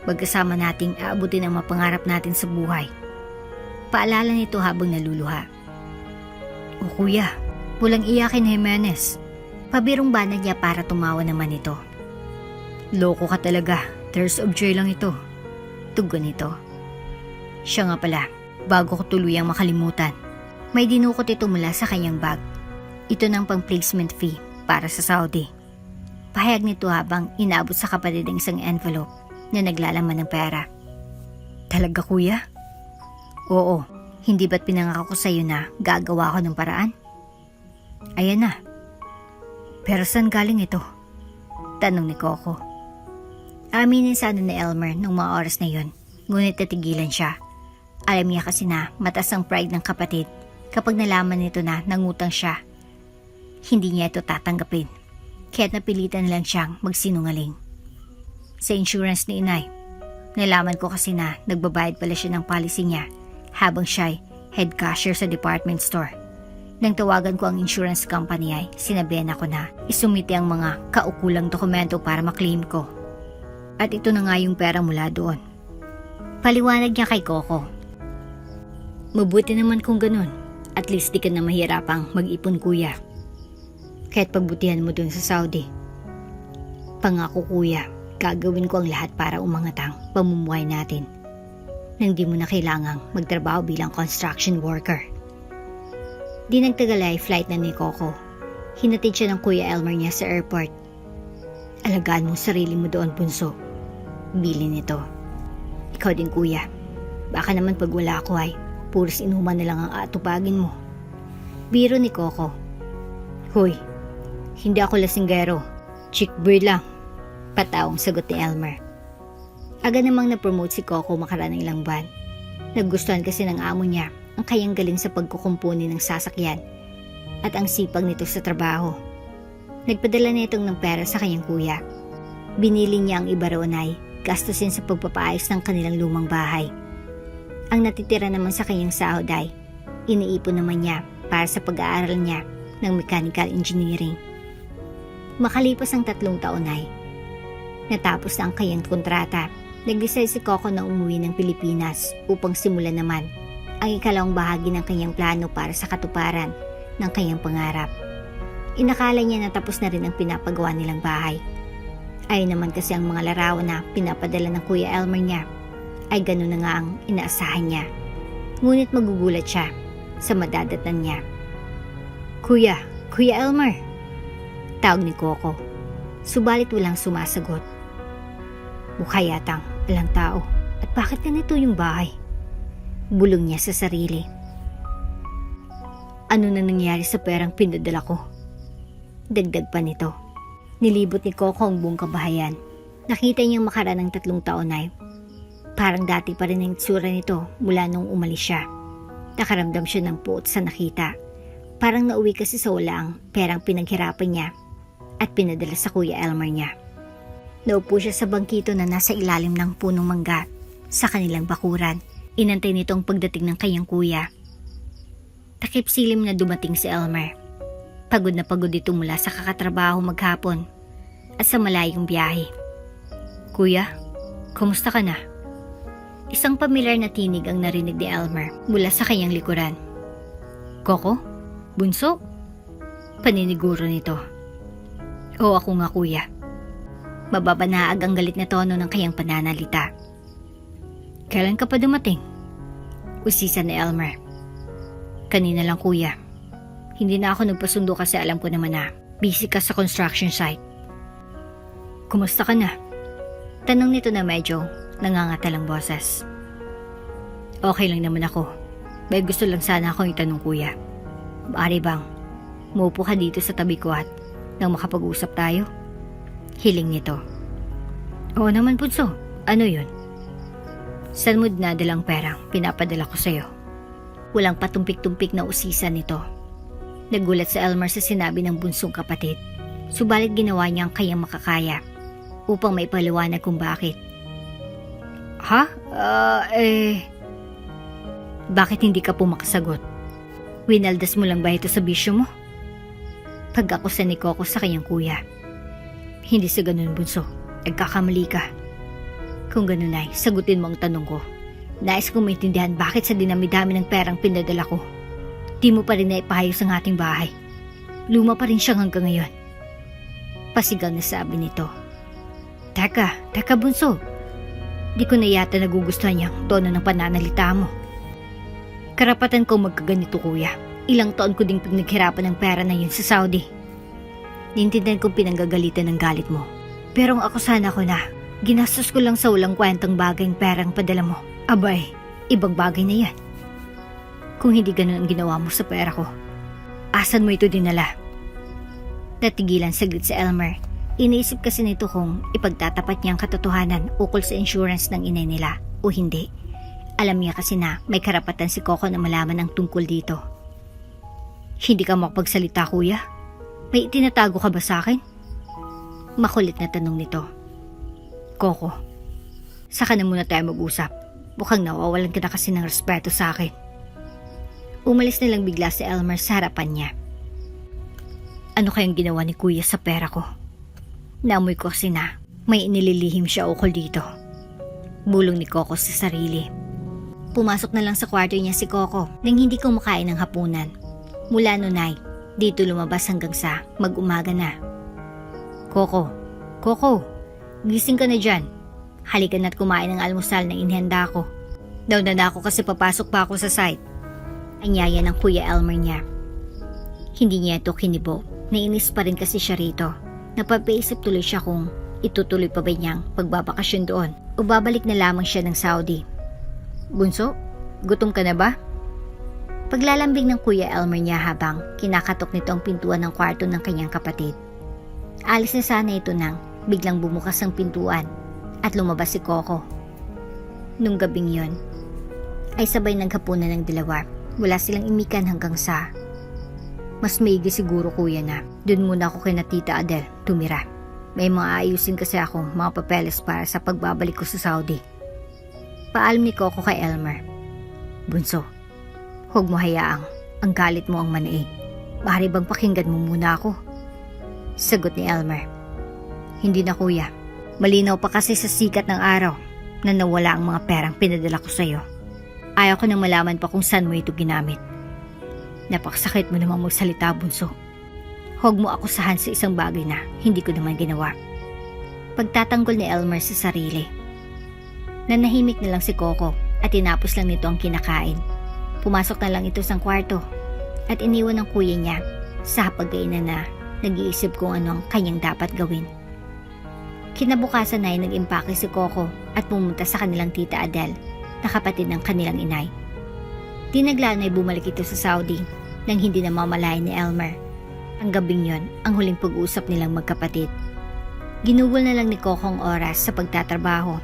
Magkasama nating aabutin ang mapangarap natin sa buhay. Paalala nito habang naluluha. O kuya, walang iyakin Jimenez. Pabirong banat niya para tumawa naman ito. Loko ka talaga, tears of joy lang ito. Tugon nito. Siya nga pala, bago ko tuluyang makalimutan, may dinukot ito mula sa kanyang bag. Ito ng pang-placement fee para sa Saudi. Pahayag nito habang inaabot sa kapatid ang isang envelope na naglalaman ng pera. Talaga kuya? Oo, hindi ba't pinangako ko sa'yo na gagawa ko ng paraan? Ayan na. Pero saan galing ito? Tanong ni Coco. Aminin sana ni Elmer nung mga oras na yun, ngunit natigilan siya. Alam niya kasi na mataas ang pride ng kapatid kapag nalaman nito na nangutang siya. Hindi niya ito tatanggapin, kaya't napilitan na lang siyang magsinungaling. Sa insurance ni inay, nalaman ko kasi na nagbabayad pala siya ng policy niya habang siya'y head cashier sa department store. Nang tawagan ko ang insurance company ay sinabihan ako na isumite ang mga kaukulang dokumento para maklaim ko. At ito na nga yung pera mula doon. Paliwanag niya kay Coco. Mabuti naman kung ganun, at least di ka na mahirapang mag-ipon kuya. Kahit pagbutihan mo dun sa Saudi. Pangako kuya, gagawin ko ang lahat para umangat ang pamumuhay natin nang di mo na kailangang magtrabaho bilang construction worker. Di nagtagal ay flight na ni Coco. Hinatid siya ng Kuya Elmer niya sa airport. Alagaan mo sarili mo doon bunso. Bili nito. Ikaw din kuya. Baka naman pag wala ako ay puros inuman na lang ang atupagin mo. Biro ni Coco. Hoy, hindi ako lasinggero. Chick bird lang. Patawang sagot ni Elmer. Agad namang na-promote si Coco makaraan ng ilang buwan. Nagustuhan kasi ng amo niya ang kayang galing sa pagkukumpuni ng sasakyan at ang sipag nito sa trabaho. Nagpadala na itong ng pera sa kanyang kuya. Binili niya ang iba roon ay gastusin sa pagpapaayos ng kanilang lumang bahay. Ang natitira naman sa kanyang sahod ay iniipon naman niya para sa pag-aaral niya ng mechanical engineering. Makalipas ang 3 taon ay natapos na ang kanyang kontrata. Nag-decide si Coco na umuwi ng Pilipinas upang simulan naman ang ikalawang bahagi ng kanyang plano para sa katuparan ng kanyang pangarap. Inakala niya na tapos na rin ang pinapagawa nilang bahay. Ayon naman kasi ang mga larawan na pinapadala ng Kuya Elmer niya ay gano'n na nga ang inaasahan niya. Ngunit magugulat siya sa madadatnan niya. Kuya Elmer! Tawag ni Coco. Subalit walang sumasagot. Mukha yatang walang tao. At bakit ganito yung bahay? Bulong niya sa sarili. Ano na nangyari sa perang pinadala ko? Dagdag pa nito. Nilibot ni Coco ang buong kabahayan. Nakita niyang makaraan ng 3 taon ay Parang dati pa rin ang itsura nito mula nung umalis siya. Nakaramdam siya ng puot sa nakita. Parang nauwi kasi sa wala ang perang pinaghirapan niya at pinadala sa Kuya Elmer niya. Naupo siya sa bangkito na nasa ilalim ng punong mangga sa kanilang bakuran. Inantay nito ang pagdating ng kanyang kuya. Takip silim na dumating si Elmer. Pagod na pagod ito mula sa kakatrabaho maghapon at sa malayong biyahe. Kuya, kumusta ka na? Isang pamilyar na tinig ang narinig ni Elmer mula sa kanyang likuran. Coco? Bunso? Paniniguro nito. Oo, ako nga kuya. Mababanaag ang galit na tono ng kanyang pananalita. Kailan ka pa dumating? Usisa ni Elmer. Kanina lang kuya. Hindi na ako nagpasundo kasi alam ko naman na busy ka sa construction site. Kumusta ka na? Tanong nito na medyo nangangatalang boses. Okay lang naman ako. May gusto lang sana akong itanong kuya. Maaari bang muupo ka dito sa tabi ko at nang makapag-usap tayo? Hiling nito. Oo naman punso. Ano yun? Saan mo dinadalang perang pinapadala ko sa'yo? Walang patumpik-tumpik na usisan nito. Nagulat si Elmer sa sinabi ng bunsong kapatid. Subalit ginawa niya ang kayang makakaya upang maipaliwanag kung bakit. Ha? Bakit hindi ka pumakasagot? Winaldas mo lang ba ito sa bisyo mo? Pag-akusa ni Coco sa kanyang kuya. Hindi sa ganun bunso. Nagkakamali ka. Kung ganun ay, sagutin mo ang tanong ko. Nais kong maintindihan bakit sa dinami-dami ng perang pinadala ko. Di mo pa rin naipahayos ang ating bahay. Luma pa rin siyang hanggang ngayon. Pasigaw na sabi nito. Teka bunso. Di ko na yata nagugustuhan niyang tono ng pananalita mo. Karapatan ko magkaganito kuya. Ilang taon ko ding pinaghirapan ng pera na yun sa Saudi. Nintindihan kong pinanggagalitan ng galit mo. Pero ang ako sana ko na, ginastos ko lang sa walang kwentang bagay ang perang padala mo. Abay, ibang bagay na yan. Kung hindi ganun ang ginawa mo sa pera ko, asan mo ito dinala? Natigilan saglit si Elmer. Iniisip kasi nito kung ipagtatapat niya ang katotohanan ukol sa insurance ng inay nila o hindi. Alam niya kasi na may karapatan si Coco na malaman ang tungkol dito. Hindi ka makapagsalita kuya? May itinatago ka ba sa akin? Makulit na tanong nito. Coco, saka na muna tayo mag-usap. Mukhang nawawalan ka na kasi ng respeto sa akin. Umalis na lang bigla si Elmer sa harapan niya. Ano kayang ginawa ni kuya sa pera ko? Naamoy ko kasi na may inililihim siya ukol dito. Bulong ni Coco sa sarili. Pumasok na lang sa kwarto niya si Coco nang hindi kumakain ng hapunan. Mula noon ay dito lumabas hanggang sa mag-umaga na. Coco, gising ka na dyan. Halika na't kumain ng almusal na inihanda ko. Daw na ako kasi papasok pa ako sa site. Anyaya ng Kuya Elmer niya. Hindi niya ito kinibo. Nainis pa rin kasi siya rito. Napapaisip tuloy siya kung itutuloy pa ba niyang pagbabakasyon doon o babalik na lamang siya ng Saudi. Bunso, gutom ka na ba? Paglalambing ng Kuya Elmer niya habang kinakatok nito ang pintuan ng kwarto ng kanyang kapatid. Alis na sana ito nang biglang bumukas ang pintuan at lumabas si Coco. Nung gabing yon, ay sabay naghapunan ng dalawa. Wala silang imikan hanggang sa mas maigi siguro kuya na dun muna ako kay na Tita Adele tumira. May mga ayusin kasi ako mga papeles para sa pagbabalik ko sa Saudi. Paalam ni Coco kay Elmer. Bunso, huwag mo hayaang ang galit mo ang manaig. Maaari bang pakinggan mo muna ako? Sagot ni Elmer. Hindi na kuya. Malinaw pa kasi sa sikat ng araw na nawala ang mga perang pinadala ko sa'yo. Ayaw ko nang malaman pa kung saan mo ito ginamit. Napakasakit mo naman magsalita, bunso. Huwag mo akusahan sa isang bagay na hindi ko naman ginawa. Pagtatanggol ni Elmer sa sarili. Nanahimik na lang si Coco at tinapos lang nito ang kinakain. Pumasok na lang ito sa kwarto at iniwan ng kuya niya sa hapagkainan na nag-iisip kung ano ang kanyang dapat gawin. Kinabukasan ay nag-impake si Coco at pumunta sa kanilang Tita Adele na kapatid ng kanilang inay. Tinaglaan ay bumalik ito sa Saudi nang hindi na mamalayan ni Elmer. Ang gabing yon ang huling pag-usap nilang magkapatid. Ginugol na lang ni Coco ang oras sa pagtatrabaho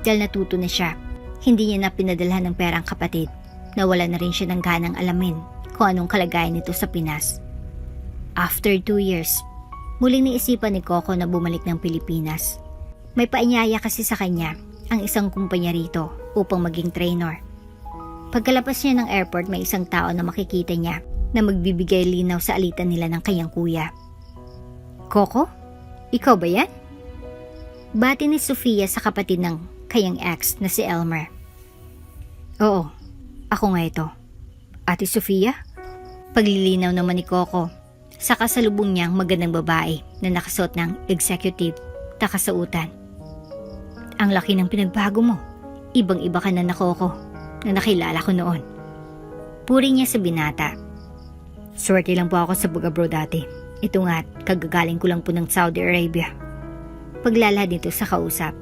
dahil natuto na siya Hindi niya na pinadalhan ng pera ang kapatid. Nawala na rin siya ng ganang alamin kung anong kalagayan nito sa Pinas. After 2 years, muling naisipan ni Coco na bumalik ng Pilipinas. May paanyaya kasi sa kanya ang isang kumpanya rito upang maging trainer. Pagkalabas niya ng airport, may isang tao na makikita niya na magbibigay linaw sa alitan nila ng kanyang kuya. Coco? Ikaw ba yan? Bati ni Sofia sa kapatid ng kanyang ex na si Elmer. Oo, ako nga ito. Ate Sofia? Paglilinaw naman ni Coco sa kasalubong niyang magandang babae na nakasuot ng executive takasautan. Ang laki ng pinagbago mo. Ibang-iba ka na Coco na nakilala ko noon. Puri niya sa binata. Swerte lang po ako sa pag-abroad dati. Ito nga, kagagaling ko lang po ng Saudi Arabia. Paglalahad nito sa kausap.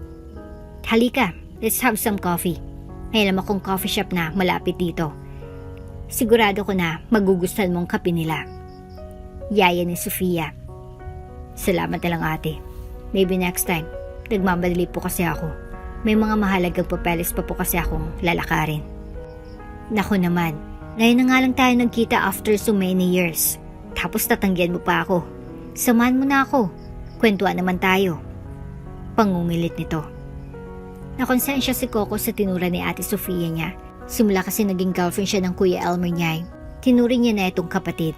Halika, let's have some coffee. May alam akong coffee shop na malapit dito. Sigurado ko na magugustuhan mong kape nila. Yaya ni Sofia. Salamat na lang ate. Maybe next time. Nagmamadali po kasi ako. May mga mahalagang papeles pa po kasi akong lalakarin. Naku naman, ngayon na nga lang tayo nagkita after so many years. Tapos tatanggihan mo pa ako. Samahan mo na ako. Kwentuhan naman tayo. Pangungilit nito. Nakonsensya si Coco sa tinura ni Ate Sofia niya. Simula kasi naging girlfriend siya ng Kuya Elmer niya. Tinuring niya na itong kapatid.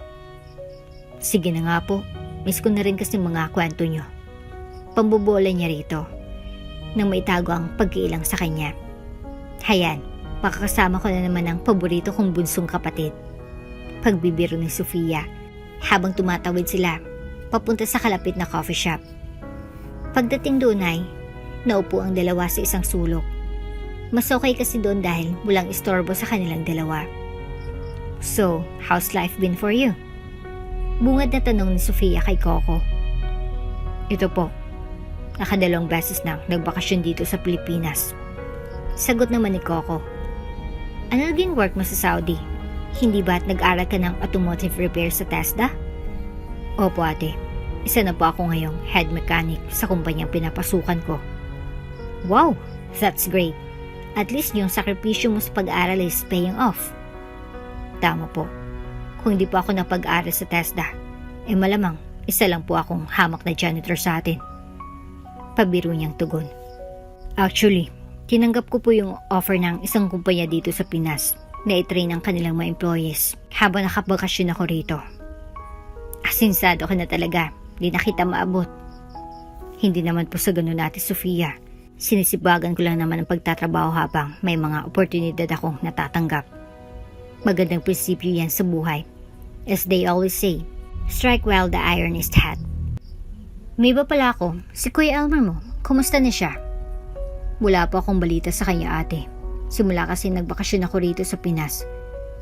Sige na nga po. Miss ko na rin kasi mga kwento niyo. Pambobola niya rito. Nang maitago ang pagkiilang sa kanya. Hayan, makakasama ko na naman ang paborito kong bunsong kapatid. Pagbibiro ni Sofia. Habang tumatawid sila, papunta sa kalapit na coffee shop. Pagdating doon ay, naupo ang dalawa sa isang sulok. Mas okay kasi doon dahil walang istorbo sa kanilang dalawa. So, how's life been for you? Bungad na tanong ni Sofia kay Coco. Ito po, nakadalawang beses nang nagbakasyon dito sa Pilipinas. Sagot naman ni Coco. Ano naging work mo sa Saudi? Hindi ba't nag-aral ka ng automotive repair sa TESDA? Opo ate, isa na po ako ngayong head mechanic sa kumpanyang pinapasukan ko. Wow, that's great. At least yung sakripisyo mo sa pag-aaral is paying off. Tama po. Kung hindi po ako napag-aaral sa TESDA, malamang isa lang po akong hamak na janitor sa atin. Pabiro niyang tugon. Actually, tinanggap ko po yung offer ng isang kumpanya dito sa Pinas na i-train ang kanilang mga employees habang nakabakasyon ako rito. Asinsado ka na talaga, di na kita maabot. Hindi naman po sa ganun Ate Sofia. Sinisibagan ko lang naman ang pagtatrabaho habang may mga oportunidad akong natatanggap. Magandang prinsipyo yan sa buhay. As they always say, strike while the iron is hot. May iba pala ako, si Kuya Elmer mo, kumusta na siya? Wala pa akong balita sa kanya ate. Simula kasi nagbakasyon ako rito sa Pinas.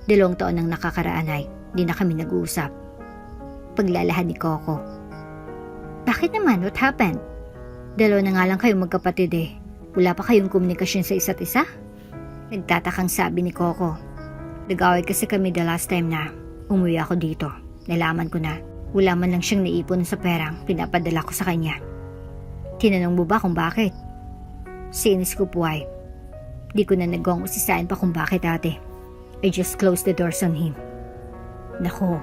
2 taon nang nakakaraan ay di na kami nag-uusap. Paglalahad ni Coco. Bakit naman? What happened? 2 na nga lang kayong magkapatid eh. Wala pa kayong komunikasyon sa isa't isa? Nagtatakang sabi ni Coco. Nag-away kasi kami the last time na umuwi ako dito. Nalaman ko na wala man lang siyang naipon sa perang pinapadala ko sa kanya. Tinanong mo ba kung bakit? Sinis ko po ay di ko na nagawang usisain pa kung bakit ate. I just closed the doors on him. Nako,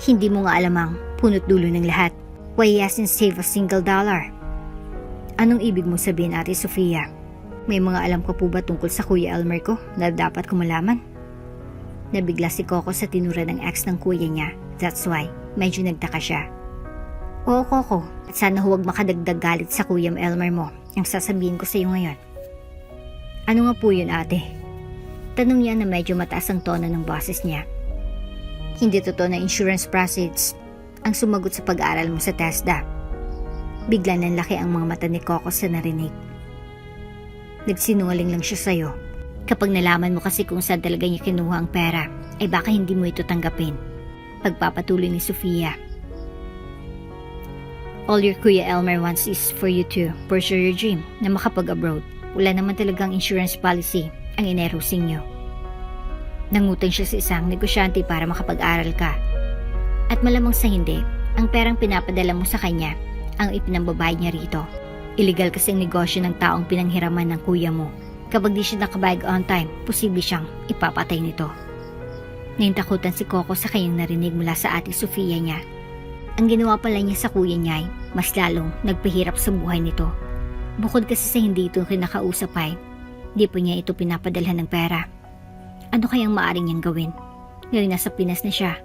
hindi mo nga alam ang punot dulo ng lahat. Why he hasn't saved a single dollar? Anong ibig mo sabihin Ate Sofia? May mga alam ko po ba tungkol sa Kuya Elmer ko na dapat ko malaman? Nabigla si Coco sa tinura ng ex ng kuya niya. That's why, medyo nagtaka siya. Oo Coco, at sana huwag makadagdag galit sa Kuya Elmer mo ang sasabihin ko sa iyo ngayon. Ano nga po yun ate? Tanong niya na medyo mataas ang tono ng boses niya. Hindi totoo na insurance proceeds ang sumagot sa pag-aaral mo sa TESDA. Bigla nanlaki ang mga mata ni Coco sa narinig. Nagsinungaling lang siya sa'yo. Kapag nalaman mo kasi kung saan talaga niya kinuha ang pera, ay baka hindi mo ito tanggapin. Pagpapatuloy ni Sofia. All your Kuya Elmer wants is for you to pursue your dream na makapag-abroad. Wala naman talagang insurance policy ang inerusing niyo. Nangutang siya sa isang negosyante para makapag-aral ka. At malamang sa hindi, ang perang pinapadala mo sa kanya ang ipinambabayad niya rito. Illegal kasi ang negosyo ng taong pinanghiraman ng kuya mo Kapag di siya nakabayag on time, posible siyang ipapatay nito. Naintakutan si Coco sa kanyang narinig mula sa ate Sofia niya. Ang ginawa pala niya sa kuya niya ay mas lalong nagpahirap sa buhay nito. Bukod kasi sa hindi ito kinakausap ay, di pa niya ito pinapadalhan ng pera. Ano kayang maaari niyang gawin? Ngayon nasa Pinas na siya,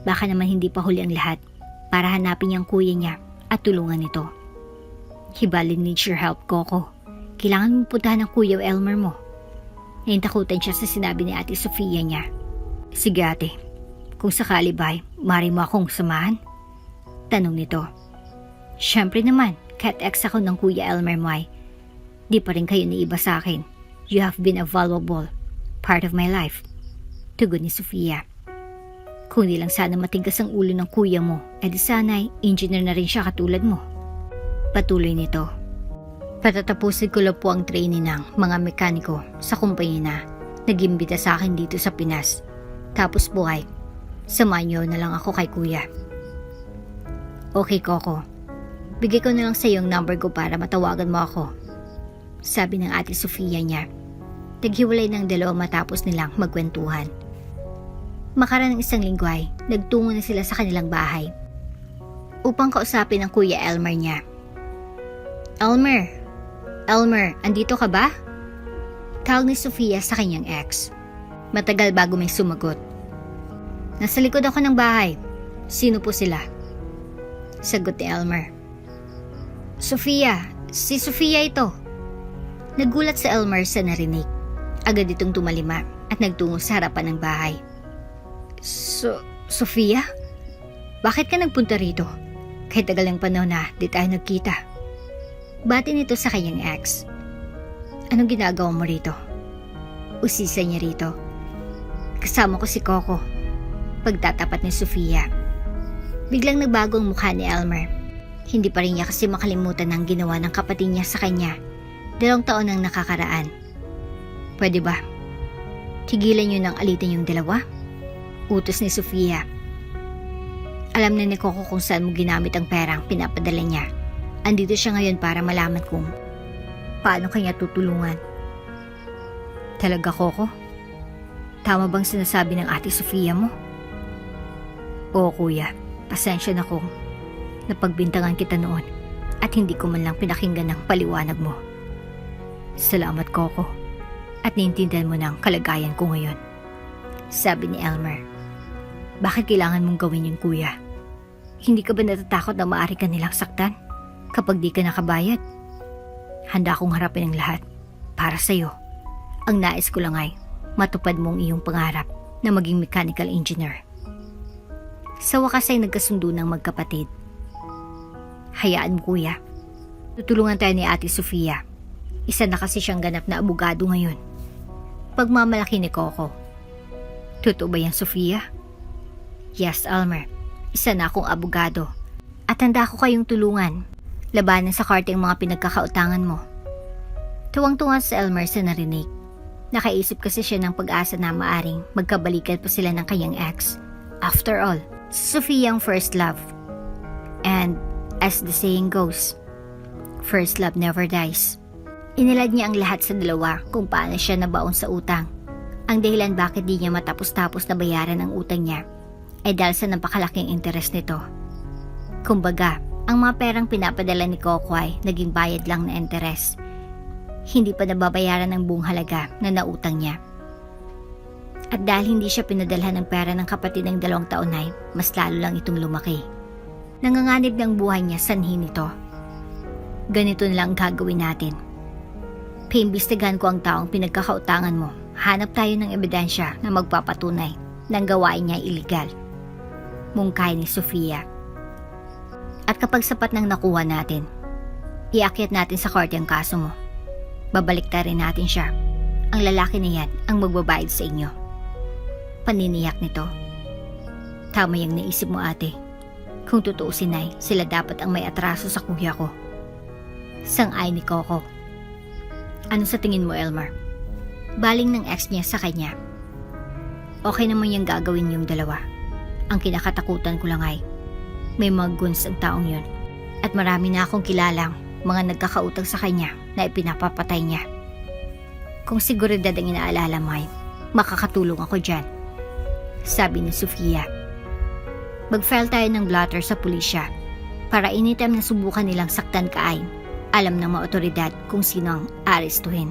baka naman hindi pa huli ang lahat para hanapin niyang kuya niya at tulungan ito. He badly needs your help, Coco. Kailangan mong puntahan ng Kuya Elmer mo. Naintakutan siya sa sinabi ni ate Sofia niya. Sige ate, kung sakali ba'y maaari mo akong samahan? Tanong nito. Siyempre naman, kahit ex ako ng Kuya Elmer mo ay, di pa rin kayo naiba sa akin. You have been a valuable part of my life. Tugon ni Sofia. Kung di lang sana matigas ang ulo ng kuya mo, edi sana'y engineer na rin siya katulad mo. Patuloy nito. Patatapusin ko lang po ang training ng mga mekaniko sa kumpanya na nag-imbita sa akin dito sa Pinas. Tapos po ay, samahan niyo na lang ako kay kuya. Okay, Coco. Bigay ko na lang sa iyo ang number ko para matawagan mo ako. Sabi ng ate Sofia niya. Naghiwalay ng dalawa matapos nilang magkwentuhan. Makaraan ng isang linggo ay, nagtungo na sila sa kanilang bahay upang kausapin ang Kuya Elmer niya. Elmer, andito ka ba? Tawag ni Sofia sa kanyang ex. Matagal bago may sumagot. Nasa likod ako ng bahay. Sino po sila? Sagot ni Elmer. Sofia, si Sofia ito. Nagulat si Elmer sa narinig. Agad itong tumalima at nagtungo sa harapan ng bahay. Sofia? Bakit ka nagpunta rito? Kahit tagal ng panahon na di tayo nagkita. Bati nito sa kanyang ex. Anong ginagawa mo rito? Usisa niya rito. Kasama ko si Coco. Pagtatapat ni Sofia. Biglang nagbago ang mukha ni Elmer. Hindi pa rin niya kasi makalimutan ang ginawa ng kapatid niya sa kanya 2 taon nang nakakaraan. Pwede ba? Tigilan niyo nang alitan yung dalawa? Utos ni Sofia. Alam na ni Coco kung saan mo ginamit ang perang pinapadala niya. Andito siya ngayon para malaman kung paano kanya tutulungan. Talaga, Coco? Tama bang sinasabi ng ate Sofia mo? Oo, kuya. Pasensya na kung napagbintangan kita noon at hindi ko man lang pinakinggan ng paliwanag mo. Salamat, Coco. At naiintindihan mo ng kalagayan ko ngayon. Sabi ni Elmer. Bakit kailangan mong gawin yun, kuya? Hindi ka ba natatakot na maaari ka nilang saktan kapag di ka nakabayad? Handa akong harapin ang lahat para sa'yo. Ang nais ko lang ay matupad mong iyong pangarap na maging mechanical engineer. Sa wakas ay nagkasundo ng magkapatid. Hayaan mo, kuya. Tutulungan tayo ni ate Sofia. Isa na kasi siyang ganap na abogado ngayon. Pagmamalaki ni Coco. Totoo ba yan, Sofia? Yes, Elmer. Isa na akong abogado. At handa ko kayong tulungan. Labanan sa korte ang mga pinagkakautangan mo. Tuwang-tuwa si Elmer sa narinig. Nakaisip kasi siya ng pag-asa na maaring magkabalikan pa sila ng kanyang ex. After all, Sofia ang first love. And as the saying goes, first love never dies. Inilad niya ang lahat sa dalawa kung paano siya nabaon sa utang. Ang dahilan bakit di niya matapos-tapos na bayaran ang utang niya ay dahil sa napakalaking interes nito. Kumbaga, ang mga perang pinapadala ni Coco ay naging bayad lang na interes. Hindi pa nababayaran ang buong halaga na nautang niya. At dahil hindi siya pinadalhan ng pera ng kapatid ng 2 taon ay mas lalo lang itong lumaki. Nanganganib ng buhay niya sanhi nito. Ganito na lang gagawin natin. Paimbestigahan ko ang taong pinagkakautangan mo. Hanap tayo ng ebidensya na magpapatunay ng gawain niya illegal. Mungkay ni Sofia. At kapag sapat nang nakuha natin, iakyat natin sa korte ang kaso mo. Babaliktarin natin siya. Ang lalaki na yan ang magbabayad sa inyo. Paniniyak nito. Tama yung naisip mo, ate. Kung tutuusin ay sila dapat ang may atraso sa kuya ko. Sang-ay ni Coco. Ano sa tingin mo, Elmer? Baling ng ex niya sa kanya. Okay naman yung gagawin yung dalawa. Ang kinakatakutan ko lang ay may mga guns ang taong yun. At marami na akong kilalang mga nagkakautang sa kanya na ipinapapatay niya. Kung seguridad ang inaalala mo ay makakatulong ako dyan, sabi ni Sofia. Mag-file tayo ng blotter sa pulisya para anytime na subukan nilang saktan ka ay alam ng mga otoridad kung sino ang arestuhin.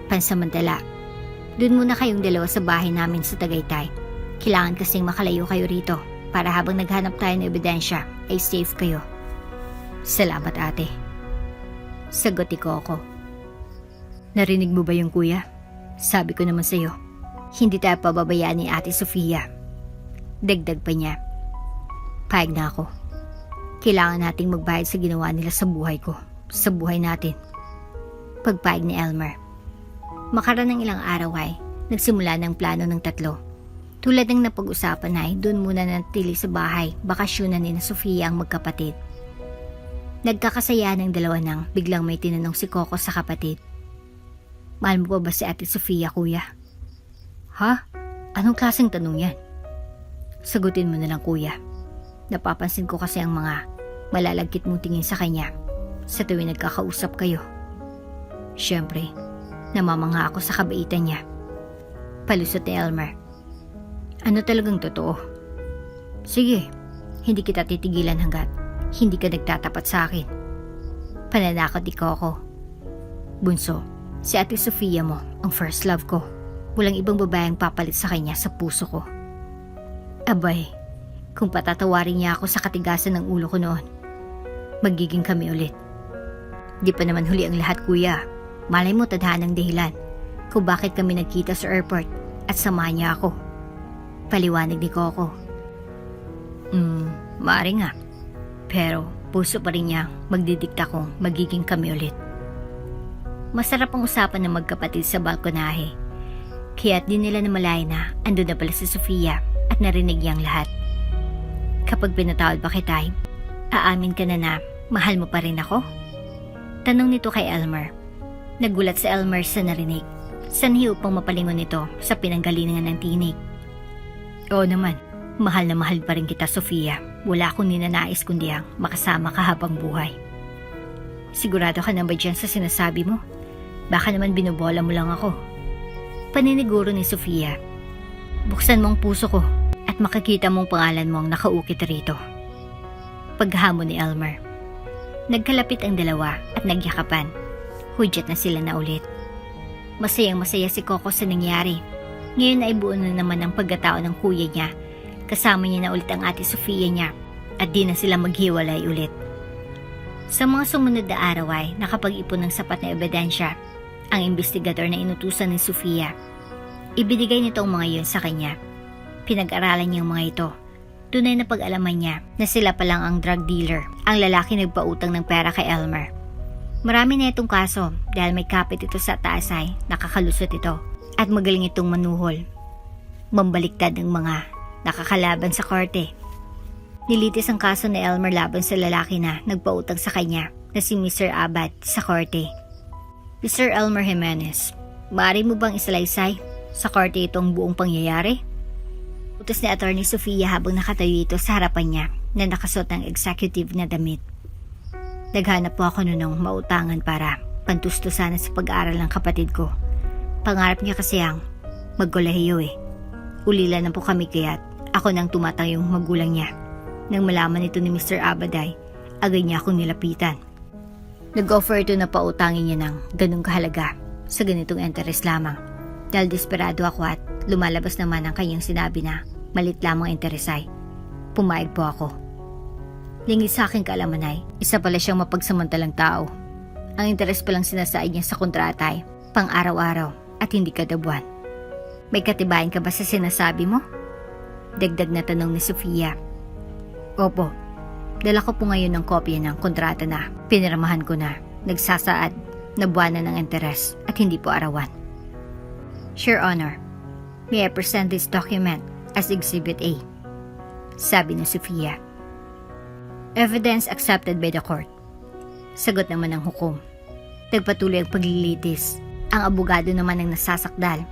Pansamantala, dun muna kayong dalawa sa bahay namin sa Tagaytay. Kailangan kasing makalayo kayo rito para habang naghanap tayo ng ebidensya ay safe kayo. Salamat ate. Sagot ni Coco. Narinig mo ba yung kuya? Sabi ko naman sa'yo, hindi tayo pababayaan ni ate Sofia. Dagdag pa niya. Payag na ako. Kailangan nating magbayad sa ginawa nila sa buhay ko, sa buhay natin. Pagpayag ni Elmer. Makaraan ng ilang araw ay nagsimula ng plano ng tatlo. Tulad ng napag-usapan ay doon muna natili sa bahay, bakasyonan ni na Sofia ang magkapatid. Nagkakasaya ng dalawa nang biglang may tinanong si Coco sa kapatid. Mahal mo ba si ate Sofia, kuya? Ha? Anong klaseng tanong yan? Sagutin mo na lang, kuya. Napapansin ko kasi ang mga malalagkit mong tingin sa kanya sa tuwing nagkakausap kayo. Siyempre, namamangha ako sa kabaitan niya. Palusot ni Elmer. Ano talagang totoo? Sige, hindi kita titigilan hanggat hindi ka nagtatapat sa akin. Pananakot ni Coco. Bunso, si ate Sofia mo ang first love ko. Walang ibang babaeng papalit sa kanya sa puso ko. Abay, kung patatawarin niya ako sa katigasan ng ulo ko noon, magiging kami ulit. Di pa naman huli ang lahat, kuya. Malay mo tadhana ng dahilan kung bakit kami nagkita sa airport at samahan niya ako. Paliwanag ni Coco. Maaari nga. Pero puso pa rin niya magdidikta kung magiging kami ulit. Masarap ang usapan ng magkapatid sa balkonahe. Kaya't di nila namalaya na andun na pala si Sofia at narinig niyang lahat. Kapag pinatawad ba kita, aamin ka na na mahal mo pa rin ako? Tanong nito kay Elmer. Nagulat si Elmer sa narinig. Sanhi upang mapalingon nito sa pinanggalingan ng tinig. Oo naman, mahal na mahal pa rin kita, Sofia. Wala akong ninanais kundi ang makasama ka habang buhay. Sigurado ka na ba dyan sa sinasabi mo? Baka naman binobola mo lang ako. Paniniguro ni Sofia. Buksan mo ang puso ko at makikita mong pangalan mo ang nakaukit rito. Paghamon ni Elmer. Nagkalapit ang dalawa at nagyakapan. Hudyat na sila na ulit. Masayang masaya si Coco sa nangyari. Ngayon ay buo na naman ang pagkatao ng kuya niya. Kasama niya na ulit ang ate Sofia niya at di na sila maghiwalay ulit. Sa mga sumunod na araw ay nakapag-ipon ng sapat na ebidensya ang investigador na inutusan ni Sofia. Ibinigay nito ang mga iyon sa kanya. Pinag-aralan niya ang mga ito. Tunay na pag-alaman niya na sila pa lang ang drug dealer, ang lalaki nagpautang ng pera kay Elmer. Marami na itong kaso dahil may kapit ito sa taas ay nakakalusot ito at magaling itong manuhol. Mambaliktad ng mga nakakalaban sa korte. Nilitis ang kaso ni Elmer laban sa lalaki na nagpautang sa kanya na si Mr. Abad sa korte. Mr. Elmer Jimenez, maaari mo bang isalaysay sa korte itong buong pangyayari? Utos ni Attorney Sofia habang nakatayo ito sa harapan niya na nakasuot ng executive na damit. Naghanap po ako noon ng mautangan para pantustusan sa pag-aaral ng kapatid ko. Pangarap niya kasi ang magkolehiyo eh. Ulila na po kami kaya't ako nang tumatayong magulang niya. Nang malaman ito ni Mr. Abaday, agad niya akong nilapitan. Nag-offer ito na pautangin niya ng ganung kahalaga sa ganitong interes lamang. Dahil desperado ako at lumalabas naman ang kanyang sinabi na malit lamang interes ay pumayag po ako. Lingid sa aking kaalaman ay isa pala siyang mapagsamantalang tao. Ang interes palang sinasaid niya sa kontrata ay pang araw-araw at hindi kada buwan. May katibayan ka ba sa sinasabi mo? Dagdag na tanong ni Sofia. Opo, dala ko po ngayon ng kopya ng kontrata na pinirmahan ko na nagsasaad na buwanan ng interes at hindi po arawan. Your Honor, may I present this document as Exhibit A? Sabi ni Sofia. Evidence accepted by the court. Sagot naman ng hukom. Nagpatuloy ang paglilitis. Ang abogado naman ang nasasakdal.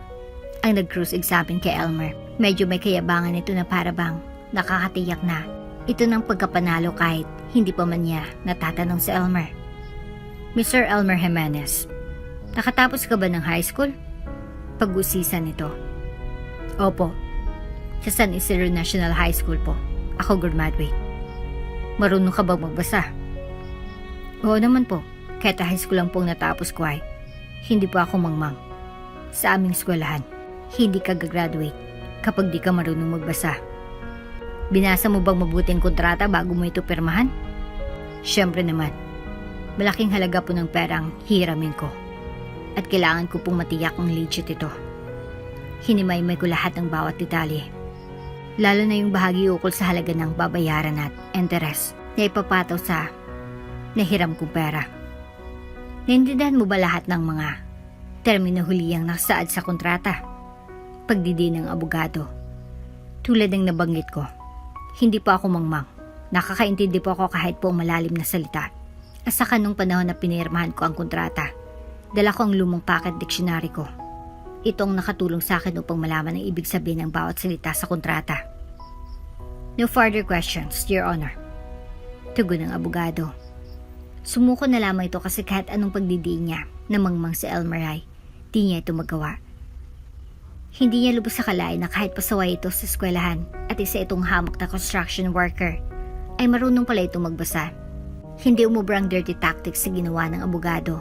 Ang nag-cross-examine kay Elmer. Medyo may kayabangan ito na parabang nakakatiyak na ito ng pagkapanalo kahit hindi pa man niya natatanong si Elmer. Mr. Elmer Jimenez, Nakatapos ka ba ng high school? Pag-usisan nito. Opo. Sa San Isidro National High School po. Ako graduate. Marunong ka ba magbasa? Oo naman po. Kahit high school lang pong natapos ko ay hindi pa ako mangmang. Sa aming eskwelahan, hindi ka gagraduate kapag di ka marunong magbasa. Binasa mo bang mabuting kontrata bago mo ito pirmahan? Siyempre naman. Malaking halaga po ng perang hiramin ko. At kailangan ko pong matiyak ang legit ito. Hinimay-may ko lahat ng bawat detalye. Lalo na yung bahagi ukol sa halaga ng babayaran at interes na ipapataw sa nahiram kong pera. Naintindihan mo ba lahat ng mga termino huliyang nakasaad sa kontrata? Pagdidi ng abogado. Tulad ng nabanggit ko, hindi pa ako mangmang. Nakakaintindi po ako kahit po malalim na salita. At saka nung panahon na pinirmahan ko ang kontrata, dala ko ang lumang packet dictionary ko. Ito ang nakatulong sa akin upang malaman ang ibig sabihin ng bawat salita sa kontrata. No further questions, Your Honor. Tugon ng abogado. Sumuko na lamang ito kasi kahit anong pagdidiin niya na mangmang si Elmer ay di niya ito magawa. Hindi niya lubos sa kalain na kahit pasaway ito sa eskwelahan at isa itong hamak na construction worker, ay marunong pala itong magbasa. Hindi umubrang dirty tactics sa ginawa ng abogado.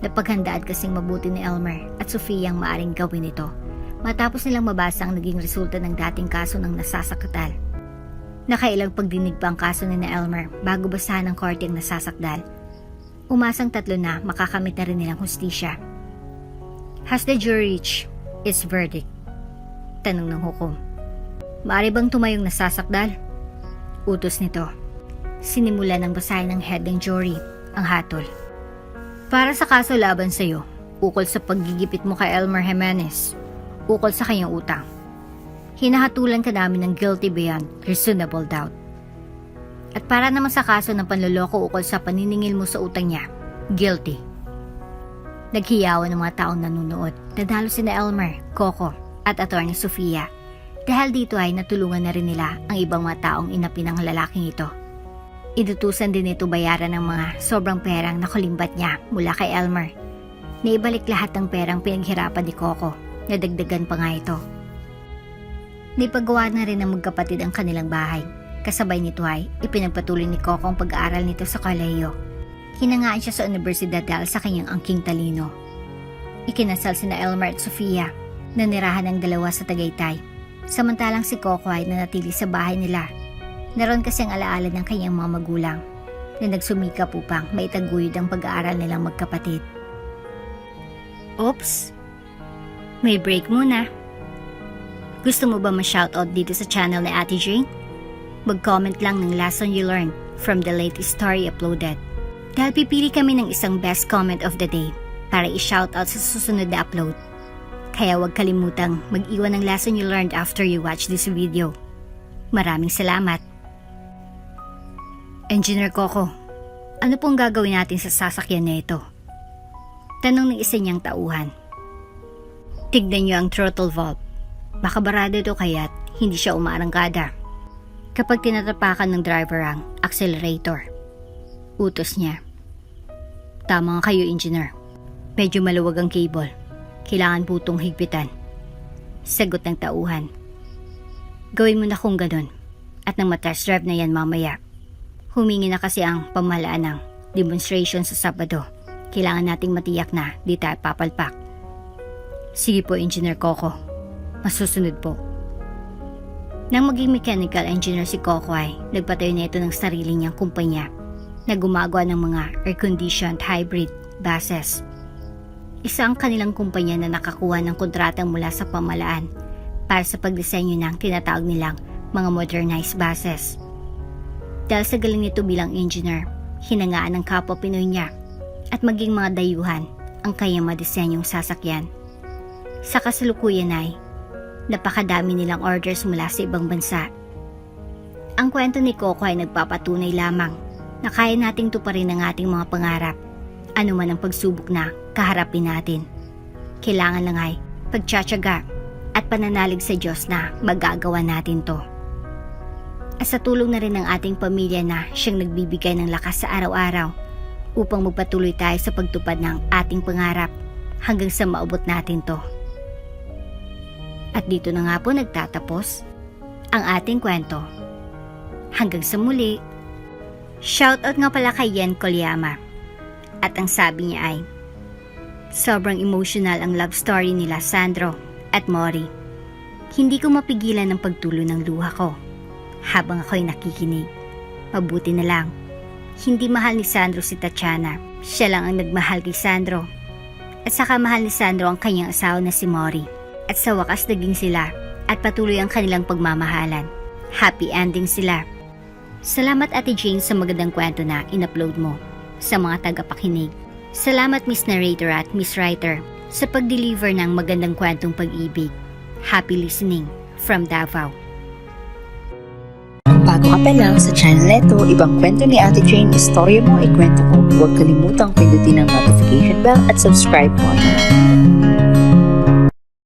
Napaghandaan kasing mabuti ni Elmer at Sofia ang maaring gawin ito matapos nilang mabasa ang naging resulta ng dating kaso ng nasasakdal. Nakailang pagdinig pa ang kaso ni Elmer bago basahan ng korte ang nasasakdal. Umasang tatlo na makakamit na rin nilang hustisya. Has the jury reached its verdict? Tanong ng hukom. Maaari bang tumayong nasasakdal? Utos nito. Sinimula ng basahin ng head ng jury ang hatol. Para sa kaso laban sa iyo, ukol sa paggigipit mo kay Elmer Jimenez, ukol sa kanyang utang, hinahatulan ka namin ng guilty beyond reasonable doubt. At para naman sa kaso ng panloloko ukol sa paniningil mo sa utang niya, guilty. Naghiyawan ng mga taong nanunood. Nadalo sina Elmer, Coco at Attorney Sofia. Dahil dito ay natulungan na rin nila ang ibang mga taong inapi ng lalaking ito. Inutusan din ito bayaran ng mga sobrang perang nakulimbat niya mula kay Elmer. Naibalik lahat ng perang pinaghirapan ni Coco. Nadagdagan pa nga ito. Naipagawa na rin ng magkapatid ang kanilang bahay. Kasabay nito ay ipinagpatuloy ni Coco ang pag-aaral nito sa kolehiyo. Hinangaan siya sa universidad dahil sa kanyang angking talino. Ikinasal sina Elmer at Sofia na nirahan ng dalawa sa Tagaytay. Samantalang si Coco ay nanatili sa bahay nila. Naroon kasi ang alaala ng kanyang mga magulang na nagsumikap upang maitaguyod ang pag-aaral nilang magkapatid. Oops! May break muna. Gusto mo ba ma-shoutout dito sa channel ni Ate Jane? Mag-comment lang ng lesson you learned from the latest story uploaded. Dahil pipili kami ng isang best comment of the day para i-shoutout sa susunod na upload. Kaya huwag kalimutang mag-iwan ng lesson you learned after you watch this video. Maraming salamat! Engineer Coco, ano pong gagawin natin sa sasakyan na ito? Tanong ng isa niyang tauhan. Tignan niyo ang throttle valve. Baka barado ito kaya't hindi siya umaarangkada. Kapag tinatapakan ng driver ang accelerator. Utos niya. Tama nga kayo, engineer. Medyo maluwag ang cable. Kailangan po itong higpitan. Sagot ng tauhan. Gawin mo na kung ganun. At nang matest drive na yan mamaya. Humingi na kasi ang pamahalaan ng demonstration sa Sabado. Kailangan nating matiyak na di tayo papalpak. Sige po, Engineer Coco. Masusunod po. Nang maging mechanical engineer si Coco ay nagpatayo na ito ng sarili niyang kumpanya na gumagawa ng mga air-conditioned hybrid buses. Isa ang kanilang kumpanya na nakakuha ng kontratang mula sa pamahalaan para sa pagdisenyo ng tinatawag nilang mga modernized buses. Dahil sa galing nito bilang engineer, hinangaan ng kapwa Pinoy niya at maging mga dayuhan ang kanyang madisenyong sasakyan. Sa kasalukuyan ay napakadami nilang orders mula sa ibang bansa. Ang kwento ni Coco ay nagpapatunay lamang na kaya nating tuparin ang ating mga pangarap, ano man ang pagsubok na kaharapin natin. Kailangan lang ay pagtsatsaga at pananalig sa Diyos na magagawa natin to. At sa tulong na rin ng ating pamilya na siyang nagbibigay ng lakas sa araw-araw upang magpatuloy tayo sa pagtupad ng ating pangarap hanggang sa maabot natin to. At dito na nga po nagtatapos ang ating kwento. Hanggang sa muli. Shoutout nga pala kay Yen Kolyama. At ang sabi niya ay, sobrang emotional ang love story nila Sandro at Mori. Hindi ko mapigilan ng pagtulo ng luha ko habang ako'y nakikinig. Mabuti na lang, hindi mahal ni Sandro si Tatiana. Siya lang ang nagmahal kay Sandro. At saka mahal ni Sandro ang kanyang asawa na si Mori. At sa wakas naging sila at patuloy ang kanilang pagmamahalan. Happy ending sila. Salamat Ate Jane sa magandang kwento na in-upload mo sa mga tagapakinig. Salamat Miss Narrator at Miss Writer sa pag-deliver ng magandang kwentong pag-ibig. Happy listening from Davao. Bago ka pa lang sa channel neto, ibang kwento ni Ate Jane, istorya mo, ikwento ko. Huwag kalimutang pindutin ang notification bell at subscribe button.